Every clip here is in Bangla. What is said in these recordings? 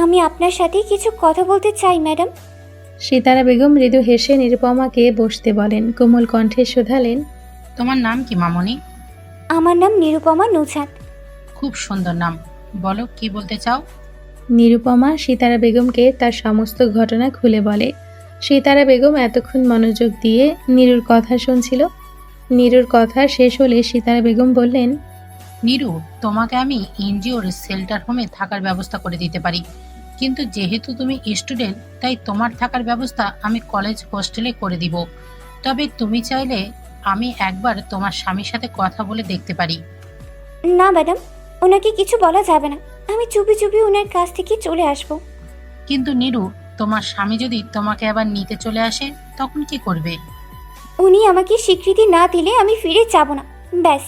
আমি আপনার সাথে কিছু কথা বলতে চাই ম্যাডাম। সিতারা বেগম মৃদু হেসে নিরুপমাকে বসতে বলেন। কোমল কণ্ঠে শোধালেন, তোমার নাম কি মামনি? আমার নাম নিরুপমা নুছাত। খুব সুন্দর নাম। বলো কি বলতে চাও? নিরুপমা সিতারা বেগমকে তার সমস্ত ঘটনা খুলে বলে। সিতারা বেগম এতক্ষণ মনোযোগ দিয়ে নীরুর কথা শুনছিল। নীরুর কথা শেষ হলে সিতারা বেগম বললেন, নিরু, তোমাকে আমি এনজিওর শেল্টার হোমে থাকার ব্যবস্থা করে দিতে পারি, কিন্তু যেহেতু তুমি স্টুডেন্ট তাই তোমার থাকার ব্যবস্থা আমি কলেজ হোস্টেলে করে দিব। তবে তুমি চাইলে আমি একবার তোমার স্বামীর সাথে কথা বলে দেখতে পারি। না ম্যাডাম, ওনাকে কিছু বলা যাবে না। আমি চুপি চুপি ওনার কাছ থেকে চলে আসব। কিন্তু নিরু, তোমার স্বামী যদি তোমাকে আবার নিতে চলে আসে তখন কি করবে? উনি আমাকে স্বীকৃতি না দিলে আমি ফিরে যাব না, ব্যাস।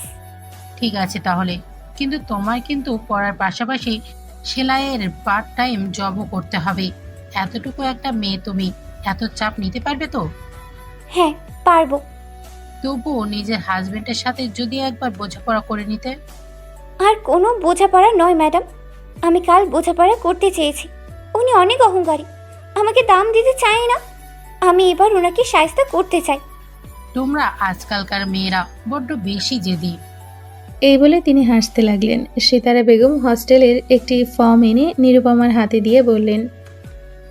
ঠিক আছে তাহলে, কিন্তু তোমার কিন্তু পড়ার পাশাপাশি সেলাইয়ের পার্ট টাইম জবও করতে হবে। এতটুকু একটা মেয়ে তুমি, এত চাপ নিতে পারবে তো? হ্যাঁ, পারবো। তবুও নিজের হাজবেন্ডের সাথে যদি একবার বোঝাপড়া করে নিতে। আর কোনো বোঝাপড়া নয় ম্যাডাম, আমি কাল বোঝাপড়া করতে চেয়েছি। উনি অনেক অহংকারী, আমাকে দাম দিতে চায় না। আমি এবার ওনাকে শায়েস্তা করতে চাই। তোমরা আজকালকার মেয়েরা বড্ড বেশি জেদি। এই বলে তিনি হাসতে লাগলেন। সিতারা বেগম হস্টেলের একটি ফর্ম এনে নিরুপমার হাতে দিয়ে বললেন।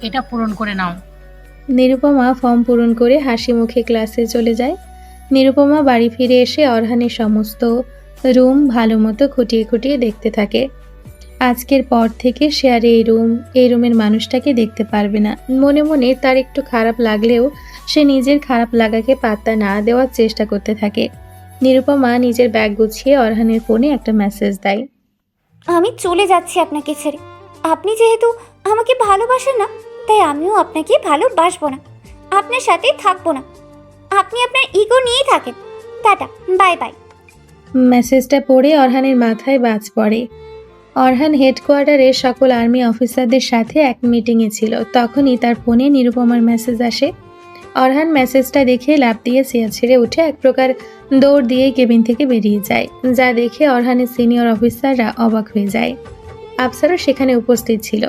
এটা পূরণ করে নাও। নিরুপমা ফর্ম পূরণ করে হাসি মুখে ক্লাসে চলে যায়। নিরুপমা বাড়ি ফিরে এসে অরহানের সমস্ত রুম ভালো মতো খুঁটিয়ে খুঁটিয়ে দেখতে থাকে। আজকের পর থেকে সে আর এই রুমের মানুষটাকে দেখতে পারবে না। মনে মনে তার একটু খারাপ লাগলেও সে নিজের খারাপ লাগাকে পাত্তা না দেওয়ার চেষ্টা করতে থাকে। নিরুপমা নিজের ব্যাগ গুছিয়ে অরহানের ফোনে একটা মেসেজ দেয়। আমি চলে যাচ্ছি আপনাকে ছেড়ে। আপনি যেহেতু আমাকে ভালোবাসেন না, তাই আমিও আপনাকে ভালোবাসবো না, আপনার সাথে থাকবো না। আপনি আপনার ইগো নিয়েই থাকেন। Tata, bye bye. মেসেজটা পড়ে অরহানের মাথায় বাজ পড়ে। অরহান হেডকোয়ার্টারের সকল আর্মি অফিসারদের সাথে এক মিটিংয়ে ছিল। তখনই তার ফোনে নিরুপমার মেসেজ আসে। অরহান মেসেজটা দেখে লাফ দিয়ে চেয়ার ছেড়ে উঠে এক প্রকার দৌড় দিয়ে কেবিন থেকে বেরিয়ে যায়। যা দেখে অরহানের সিনিয়র অফিসাররা অবাক হয়ে যায়। আফসারও সেখানে উপস্থিত ছিল।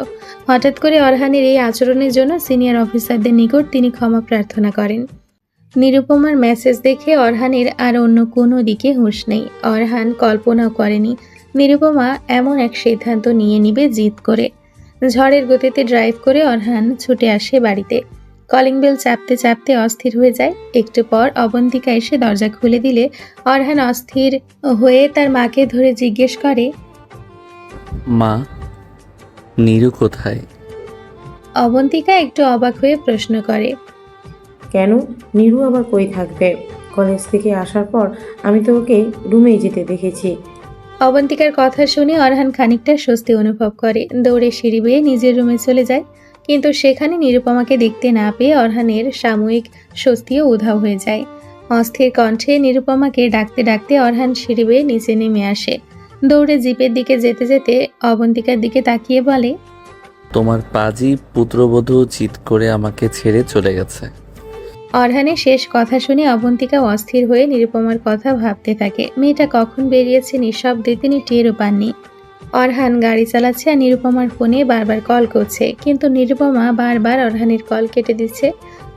হঠাৎ করে অরহানের এই আচরণের জন্য সিনিয়র অফিসারদের নিকট তিনি ক্ষমা প্রার্থনা করেন। নিরুপমার মেসেজ দেখে অরহানের আর অন্য কোনো দিকে হুঁশ নেই। অরহান কল্পনাও করেনি নিরুপমা এমন এক সিদ্ধান্ত নিয়ে নিবে জিদ করে। ঝড়ের গতিতে ড্রাইভ করে অরহান ছুটে আসে বাড়িতে। কলিং বেল চাপতে চাপতে অস্থির হয়ে যায়। একটু পর অবন্তিকা এসে দরজা খুলে দিলে অরহান অস্থির হয়ে তার মাকে ধরে জিজ্ঞেস করে, মা, নীরু কোথায়? অবন্তিকা একটু অবাক হয়ে প্রশ্ন করে, কেন, নীরু আবার কই থাকবে? কলেজ থেকে আসার পর আমি তো ওকে রুমেই যেতে দেখেছি। অবন্তিকার কথা শুনে অরহান খানিকটা স্বস্তি অনুভব করে। দৌড়ে সিঁড়ি বেয়ে নিজের রুমে চলে যায়। কিন্তু সেখানে নিরুপমাকে দেখতে না পেয়ে অরহানের সাময়িক স্বস্তিও উধাও হয়ে যায়। অস্থির কণ্ঠে নিরুপমাকে ডাকতে ডাকতে অরহান সিঁড়ি বেয়ে নিচে নেমে আসে। দৌড়ে জিপের দিকে যেতে যেতে অবন্তিকার দিকে তাকিয়ে বলে, তোমার পাজি পুত্রবধূ চিৎ করে আমাকে ছেড়ে চলে গেছে। অরহানের শেষ কথা শুনে অবন্তিকা অস্থির হয়ে নিরুপমার কথা ভাবতে থাকে। মেয়েটা কখন বেরিয়েছে নিঃশব্দে তিনি টেরও পাননি। অরহান গাড়ি চালাচ্ছে আর নিরুপমার ফোনে বারবার কল করছে, কিন্তু নিরুপমা বারবার অরহানের কল কেটে দিচ্ছে।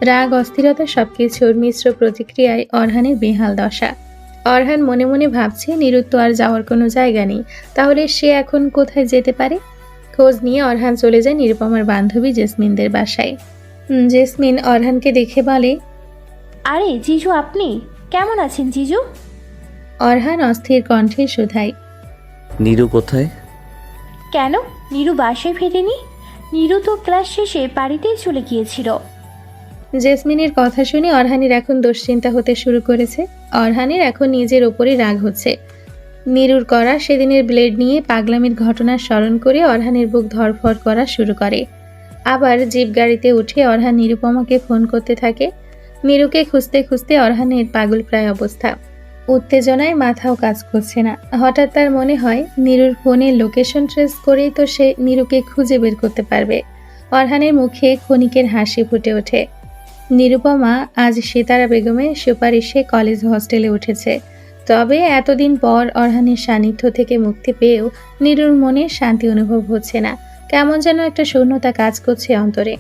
রাগ অস্থিরতা সবকিছুর মিশ্র প্রতিক্রিয়ায় অরহানের বেহাল দশা। অরহান মনে মনে ভাবছে নিরুর তো আর যাওয়ার কোনো জায়গা নেই, তাহলে সে এখন কোথায় যেতে পারে। খোঁজ নিয়ে অরহান চলে যায় নিরুপমার বান্ধবী জেসমিনদের বাসায়। জেসমিন অরহানকে দেখে বলে, আরে জিজু, আপনি কেমন আছেন জিজু? অরহান অস্থির কণ্ঠে শোধায়, নীরু কোথায়? কেন, নীরু বাসায় ফেরেনি? নীরু তো ক্লাস শেষে বাড়িতেই চলে গিয়েছিল। জেসমিনের কথা শুনে অরহানের এখন দুশ্চিন্তা হতে শুরু করেছে। অরহানের এখন নিজের ওপরে রাগ হচ্ছে। নীরুর করা সেদিনের ব্লেড নিয়ে পাগলামির ঘটনা স্মরণ করে অরহানের বুক ধড়ফড় করা শুরু করে। আবার জিপ গাড়িতে উঠে অরহান নিরুপমাকে ফোন করতে থাকে। নীরুকে খুঁজতে খুঁজতে অরহানের পাগল প্রায় অবস্থা। উত্তেজনায় মাথাও কাজ করছে না। হঠাৎ তার মনে হয় নীরুর ফোনে লোকেশন ট্রেস করেই তো সে নীরুকে খুঁজে বের করতে পারবে। অরহানের মুখে ক্ষণিকের হাসি ফুটে ওঠে। নিরুপমা আজ সিতারা বেগমের সুপারিশে কলেজ হস্টেলে উঠেছে। তবে এতদিন পর অরহানের সান্নিধ্য থেকে মুক্তি পেয়েও নীরুর মনে শান্তি অনুভব হচ্ছে না। কেমন যেন একটা শূন্যতা কাজ করছে অন্তরে।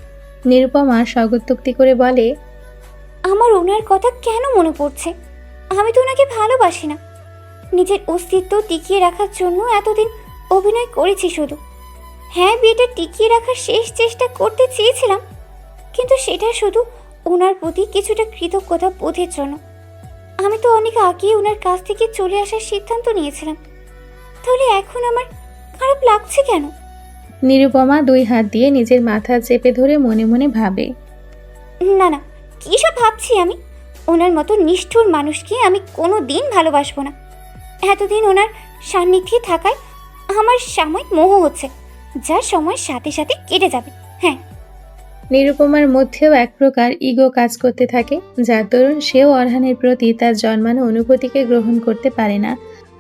নিরুপমা স্বগতোক্তি করে বলে, আমার ওনার কথা কেন মনে পড়ছে? আমি তো ওনাকে ভালোবাসি না। নিজের অস্তিত্ব টিকিয়ে রাখার জন্য এতদিন অভিনয় করেছি শুধু। হ্যাঁ, বিয়েটা টিকিয়ে রাখার শেষ চেষ্টা করতে চেয়েছিলাম, কিন্তু সেটা শুধু ওনার প্রতি কিছুটা কৃতজ্ঞতা বোধের জন্য। আমি তো অনেক আগে ওনার কাছ থেকে চলে আসার সিদ্ধান্ত নিয়েছিলাম। তাহলে এখন আমার খারাপ লাগছে কেন? নিরুপমা 2 হাত দিয়ে নিজের মাথা চেপে ধরে মনে মনে ভাবে। না না, কী সব ভাবছি আমি? ওনার মতো নিষ্ঠুর মানুষকে আমি কোনো দিন ভালোবাসবো না। এতদিন ওনার সান্নিধ্যে থাকায় আমার সাময়িক মোহ হচ্ছে, যা সময়ের সাথে সাথে কেটে যাবে। হ্যাঁ, নিরুপমার মধ্যেও এক প্রকার ইগো কাজ করতে থাকে, যার দরুন সেও অরহানের প্রতি তার জন্মানো অনুভূতিকে গ্রহণ করতে পারে না।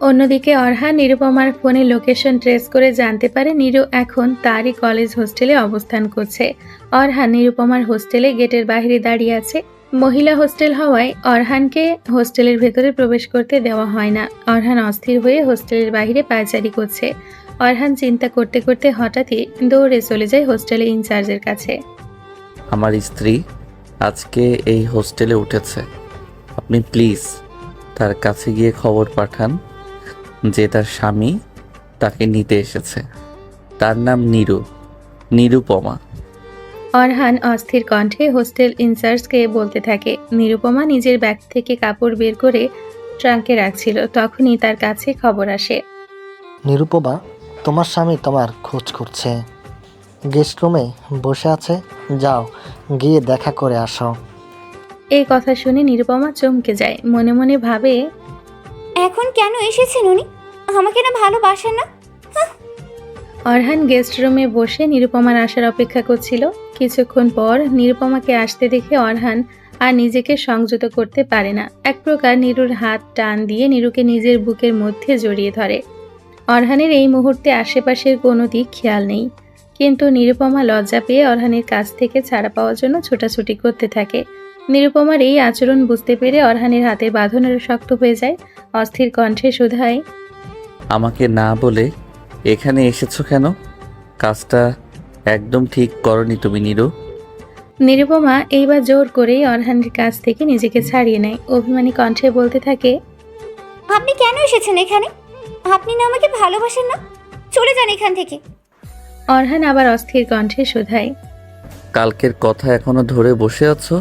অন্যদিকে অরহান নিরুপমার ফোনে লোকেশন ট্রেস করে জানতে পারে নিরু এখন তারই কলেজ হোস্টেলে অবস্থান করছে। অরহান নিরুপমার হোস্টেলে গেটের বাইরে দাঁড়িয়ে আছে। মহিলা হোস্টেল হওয়ায় অরহানকে হোস্টেলের ভেতরে প্রবেশ করতে দেওয়া হয় না। অরহান অস্থির হয়ে হোস্টেলের বাইরে পায়চারি করছে। অরহান চিন্তা করতে করতে হঠাৎই দৌড়ে চলে যায় হোস্টেলের ইনচার্জের কাছে। আমার স্ত্রী আজকে এই হোস্টেলে উঠেছে। আপনি প্লিজ তার কাছে গিয়ে খবর পাঠান যে তার স্বামী তাকে নিতে এসেছে। তার নাম নিরুপমা। অরহান অস্থির কণ্ঠে হোস্টেল ইনচার্জকে বলতে থাকে। নিরুপমা নিজের ব্যাগ থেকে কাপড় বের করে ট্রাঙ্কে রাখছিল, তখনই তার কাছে খবর আসে। নিরুপমা, তোমার স্বামী তোমার খোঁজ করছে, গেস্ট রুমে বসে আছে, যাও গিয়ে দেখা করে আসো। এই কথা শুনে নিরুপমা চমকে যায়। মনে মনে ভাবে, এখন কেন এসেছেন উনি? আমাকে না ভালোবাসেন না? অরহান গেস্ট রুমে বসে নিরুপমার আসার অপেক্ষা করছিল। কিছুক্ষণ পর নিরুপমাকে আসতে দেখে অরহান আর নিজেকে সংযত করতে পারে না। এক প্রকার নিরুর হাত টান দিয়ে নিরুকে নিজের বুকের মধ্যে জড়িয়ে ধরে। অরহানের এই মুহূর্তে আশেপাশের কোনো দিক খেয়াল নেই, কিন্তু নিরুপমা লজ্জা পেয়ে অরহানের কাছ থেকে ছাড়া পাওয়ার জন্য ছোটাছুটি করতে থাকে। নিরুপমার এই আচরণ বুঝতে পেরে অরহানের হাতের বাঁধন আরো শক্ত হয়ে যায়। অস্থির কণ্ঠে শুধায়, আমাকে না বলে এখানে এসেছো কেন? কাজটা একদম ঠিক করনি তুমি নিরু। নিরুপমা এইবার জোর করেই অরহানের কাছ থেকে নিজেকে ছাড়িয়ে নেয়। অভিমানী কণ্ঠে বলতে থাকে, আপনি কেন এসেছেন এখানে? আপনি না আমাকে ভালোবাসেন না? চলে যান এখান থেকে। অরহান আবার অস্থির কণ্ঠে শুধায়, কালকের কথা এখনো ধরে বসে আছো?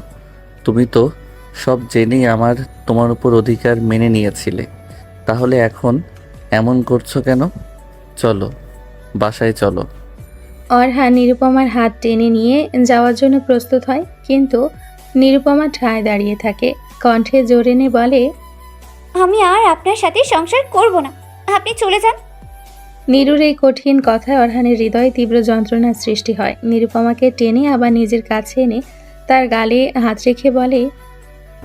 তুমি তো সব জেনেই তোমার উপর অধিকার মেনে নিয়েছিলে, তাহলে এখন এমন করছো কেন? চলো বাসায় চলো। অরহান নিরুপমার হাত টেনে নিয়ে যাওয়ার জন্য প্রস্তুত হয়, কিন্তু নিরুপমা ঠায় দাঁড়িয়ে থাকে। কণ্ঠে জোর এনে বলে, আমি আর আপনার সাথে সংসার করব না। আপনি চলে যান। নিরুর এই কঠিন কথায় অরহানের হৃদয়ে তীব্র যন্ত্রণার সৃষ্টি হয়। নিরুপমাকে টেনে আবার নিজের কাছে এনে তার গালে হাত রেখে বলে,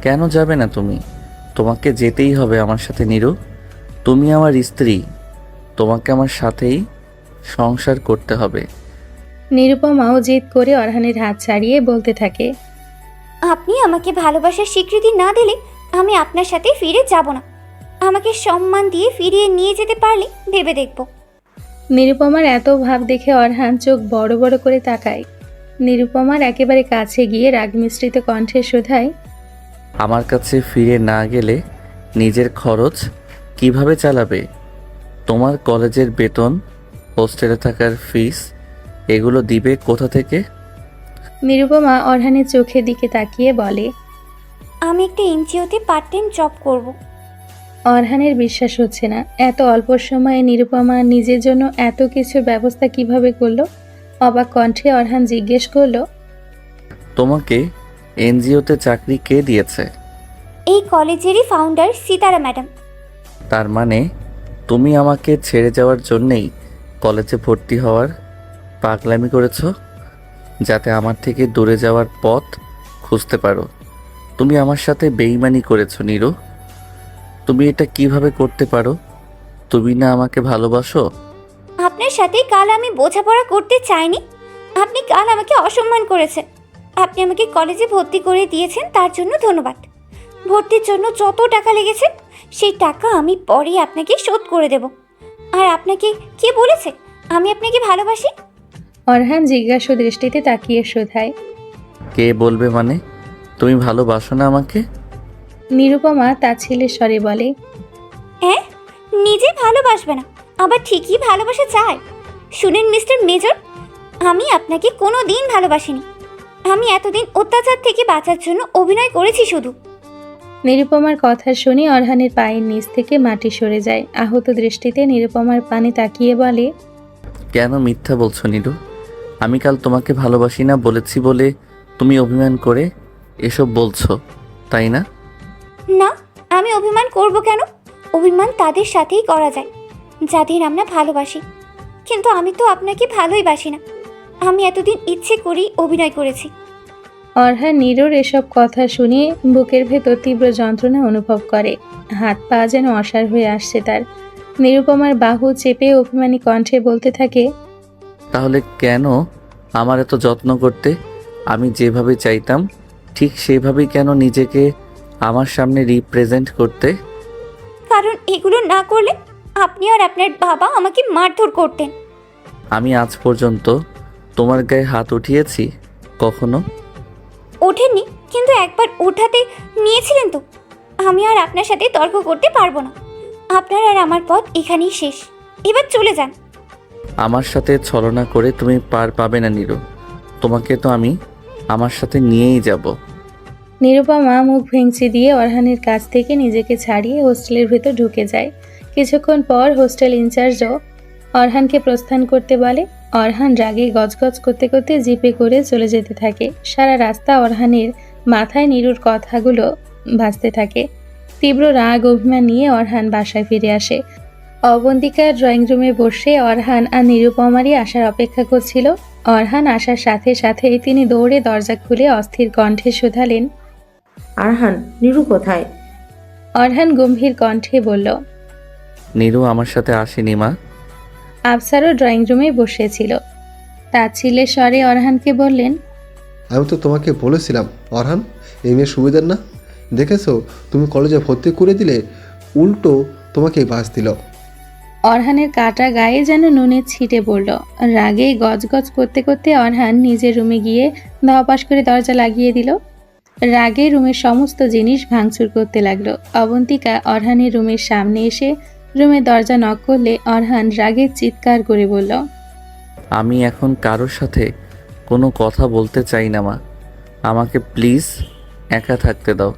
কেন যাবে না তুমি? তোমাকে যেতেই হবে আমার সাথে নিরু। তুমি আমার স্ত্রী, তোমাকে আমার সাথেই সংসার করতে হবে। নিরুপমাও জেদ করে অরহানের হাত ছাড়িয়ে বলতে থাকে, আপনি আমাকে ভালোবাসার স্বীকৃতি না দিলে আমি আপনার সাথে ফিরে যাব না। আমাকে সম্মান দিয়ে ফিরিয়ে নিয়ে যেতে পারলে ভেবে দেখব। নিরুপমার এত ভাব দেখে অরহান চোখ বড় বড় করে তাকায়। নিরুপমার একেবারে কাছে গিয়ে রাগ মিশ্রিত কণ্ঠে শোধায়, আমার কাছে ফিরে না গেলে নিজের খরচ কিভাবে চালাবে? তোমার কলেজের বেতন, হোস্টেলে থাকার ফিস, এগুলো দিবে কোথা থেকে? নিরুপমা অরহানের চোখের দিকে তাকিয়ে বলে, আমি একটা এনজিওতে পার্ট টাইম জব করব। অরহানের বিশ্বাস হচ্ছে না। এত অল্প সময়ে নিরুপমা নিজের জন্য এত কিছুর ব্যবস্থা কিভাবে করলো। অবাক কণ্ঠে অরহান জিজ্ঞেস করলো, তোমাকে এনজিওতে চাকরি কে দিয়েছে? এই কলেজেরই ফাউন্ডার সিতারা ম্যাডাম। তার মানে তুমি আমাকে ছেড়ে যাওয়ার জন্যেই কলেজে ভর্তি হওয়ার পাগলামি করেছ, যাতে আমার থেকে দূরে যাওয়ার পথ খুঁজতে পারো। তুমি আমার সাথে বেইমানি করেছো নিরু। তুমি এটা কিভাবে করতে পারো? তুমি না আমাকে ভালোবাসো? আপনার সাথে কাল আমি বোঝাপড়া করতে চাইনি। আপনি কাল আমাকে অসম্মান করেছেন। আপনি আমাকে কলেজে ভর্তি করে দিয়েছেন, তার জন্য ধন্যবাদ। ভর্তির জন্য যত টাকা লেগেছে সেই টাকা আমি পরে আপনাকে শোধ করে দেব। আর আপনাকে কে বলেছে আমি আপনাকে ভালোবাসি? অরহান জিজ্ঞাসু দৃষ্টিতে তাকিয়ে শোধায়। কে বলবে মানে? তুমি ভালোবাসো না আমাকে? নিরুপমা তাচ্ছিল্যের স্বরে বলে। হ্যাঁ, নিজে ভালোবাসবে না, আবার ঠিকই ভালোবাসা চায়। শুনেন মিস্টার মেজর, আমি আপনাকে কোনো দিন ভালোবাসিনি। আমি এতদিন অত্যাচার থেকে বাঁচার জন্য অভিনয় করেছি শুধু। নিরুপমার কথা শুনে অরহানের পায়ের নিচ থেকে মাটি সরে যায়। আহত দৃষ্টিতে নিরুপমার পানে তাকিয়ে বলে, কেন মিথ্যা বলছো নীরু? আমি কাল তোমাকে ভালোবাসি না বলেছি বলে তুমি অভিমান করে এসব বলছো, তাই না? না, আমি অভিমান করব কেন? অভিমান তাদের সাথেই করা যায় যাদের আমরা ভালোবাসি, কিন্তু আমি তো আপনাকে ভালোই বাসি না। আমি এতদিন ইচ্ছে করেই অভিনয় করেছি। অরহান নীরুর এসব কথা শুনে বুকের ভেতর তীব্র যন্ত্রণা অনুভব করে। হাত পা যেন অসাড় হয়ে আসছে তার। নিরুপমার বাহু চেপে অভিমানী কণ্ঠে বলতে থাকে, তাহলে কেন আমার এত যত্ন করতে? আমি যেভাবে চাইতাম ঠিক সেভাবেই কেন নিজেকে আমার সামনে রিপ্রেজেন্ট করতে? কারণ এগুলো না করলে আপনি আর আপনার বাবা আমাকে মারধর করতেন। আমি আজ পর্যন্ত তোমার গায়ে হাত উঠিয়েছি কখনো? ওঠেননি, কিন্তু একবার ওঠাতে নিয়েছিলেন তো। আমি আর আপনার সাথে তর্ক করতে পারবো না। আপনার আর আমার পথ এখানেই শেষ। এবার চলে যান। আমার সাথে ছলনা করে তুমি পার পাবে না নীরু। তোমাকে তো আমি আমার সাথে নিয়েই যাব। নিরুপমা মুখ ভেঙচি দিয়ে অরহানের কাছ থেকে নিজেকে ছাড়িয়ে হোস্টেলের ভেতর ঢুকে যায়। কিছুক্ষণ পর হোস্টেল ইনচার্জও অরহানকে প্রস্থান করতে বলে। অরহান রাগে গজগজ করতে করতে জিপে করে চলে যেতে থাকে। সারা রাস্তা অরহানের মাথায় নীরুর কথাগুলো ভাসতে থাকে। তীব্র রাগ অভিমান নিয়ে অরহান বাসায় ফিরে আসে। অবন্তিকার ড্রয়িং রুমে বসে অরহান আর নিরুপমারই আসার অপেক্ষা করছিল। অরহান আসার সাথে সাথেই তিনি দৌড়ে দরজা খুলে অস্থির কণ্ঠে শোধালেন, আরহান, নীরু কোথায়? অরহান গম্ভীর কণ্ঠে বলল। নীরু আমার সাথে আসেনি মা। আফসারও ড্রয়িং রুমে বসেছিল। তাচ্ছিল্যের স্বরে অরহানকে বললেন, আমি তো তোমাকে বলেছিলাম অরহান, এই মেয়ে সুবিধার না। দেখেছো, তুমি কলেজে ভর্তি করে দিলে, উল্টো তোমাকে বাস দিল। অরহানের কাটা গায়ে যেন নুনের ছিটে পড়ল। রাগে গজগজ করতে করতে অরহান নিজের রুমে গিয়ে ধপাস করে দরজা লাগিয়ে দিল। রাগে রুমের সমস্ত জিনিস ভাঙচুর করতে লাগলো। অবন্তিকা অরহানের রুমের সামনে এসে রুমের দরজা নক করলে অরহান রাগে চিৎকার করে বলল, আমি এখন কারোর সাথে কোনো কথা বলতে চাই না মা। আমাকে প্লিজ একা থাকতে দাও।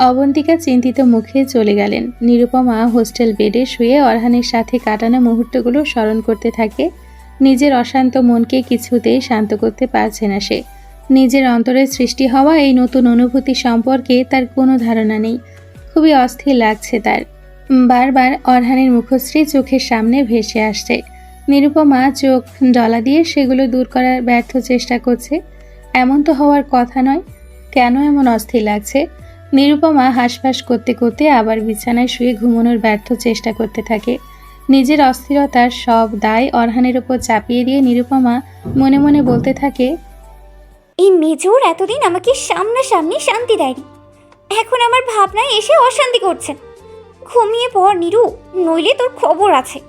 অবন্তিকা চিন্তিত মুখে চলে গেলেন। নিরুপমা হোস্টেল বেডে শুয়ে অরহানের সাথে কাটানো মুহূর্তগুলো স্মরণ করতে থাকে। নিজের অশান্ত মনকে কিছুতেই শান্ত করতে পারছে না সে। নিজের অন্তরে সৃষ্টি হওয়া এই নতুন অনুভূতি সম্পর্কে তার কোনো ধারণা নেই। খুবই অস্থির লাগছে তার। বারবার অরহানের মুখশ্রী চোখের সামনে ভেসে আসছে। নিরুপমা চোখ ডলা দিয়ে সেগুলো দূর করার ব্যর্থ চেষ্টা করছে। এমন তো হওয়ার কথা নয়। কেন এমন অস্থির লাগছে? নিরুপমা হাঁসফাঁস করতে করতে আবার বিছানায় শুয়ে ঘুমানোর ব্যর্থ চেষ্টা করতে থাকে। নিজের অস্থিরতার সব দায় অরহানের ওপর চাপিয়ে দিয়ে নিরুপমা মনে মনে বলতে থাকে, এই মেজর এতদিন আমাকে সামনাসামনি শান্তি দেয়নি, এখন আমার ভাবনায় এসে অশান্তি করছেন। ঘুমিয়ে পড় নীরু, নইলে তোর খবর আছে।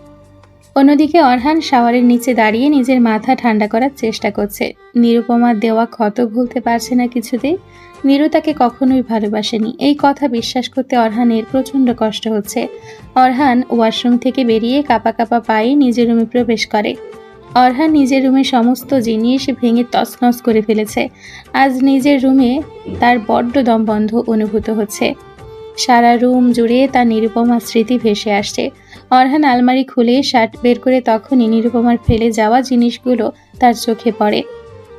অন্যদিকে অরহান শাওয়ারের নিচে দাঁড়িয়ে নিজের মাথা ঠান্ডা করার চেষ্টা করছে। নিরুপমার দেওয়া ক্ষত ভুলতে পারছে না কিছুতেই। নীরু তাকে কখনোই ভালোবাসেনি, এই কথা বিশ্বাস করতে অরহানের প্রচণ্ড কষ্ট হচ্ছে। অরহান ওয়াশরুম থেকে বেরিয়ে কাঁপা কাঁপা পায়ে নিজের রুমে প্রবেশ করে। অরহান নিজের রুমে সমস্ত জিনিস ভেঙে তছনছ করে ফেলেছে। আজ নিজের রুমে তার বড্ড দমবন্ধ অনুভূত হচ্ছে। সারা রুম জুড়ে তার নিরুপমা স্মৃতি ভেসে আসছে। অরহান আলমারি খুলে শার্ট বের করে তখনই নিরুপমার ফেলে যাওয়া জিনিসগুলো তার চোখে পড়ে।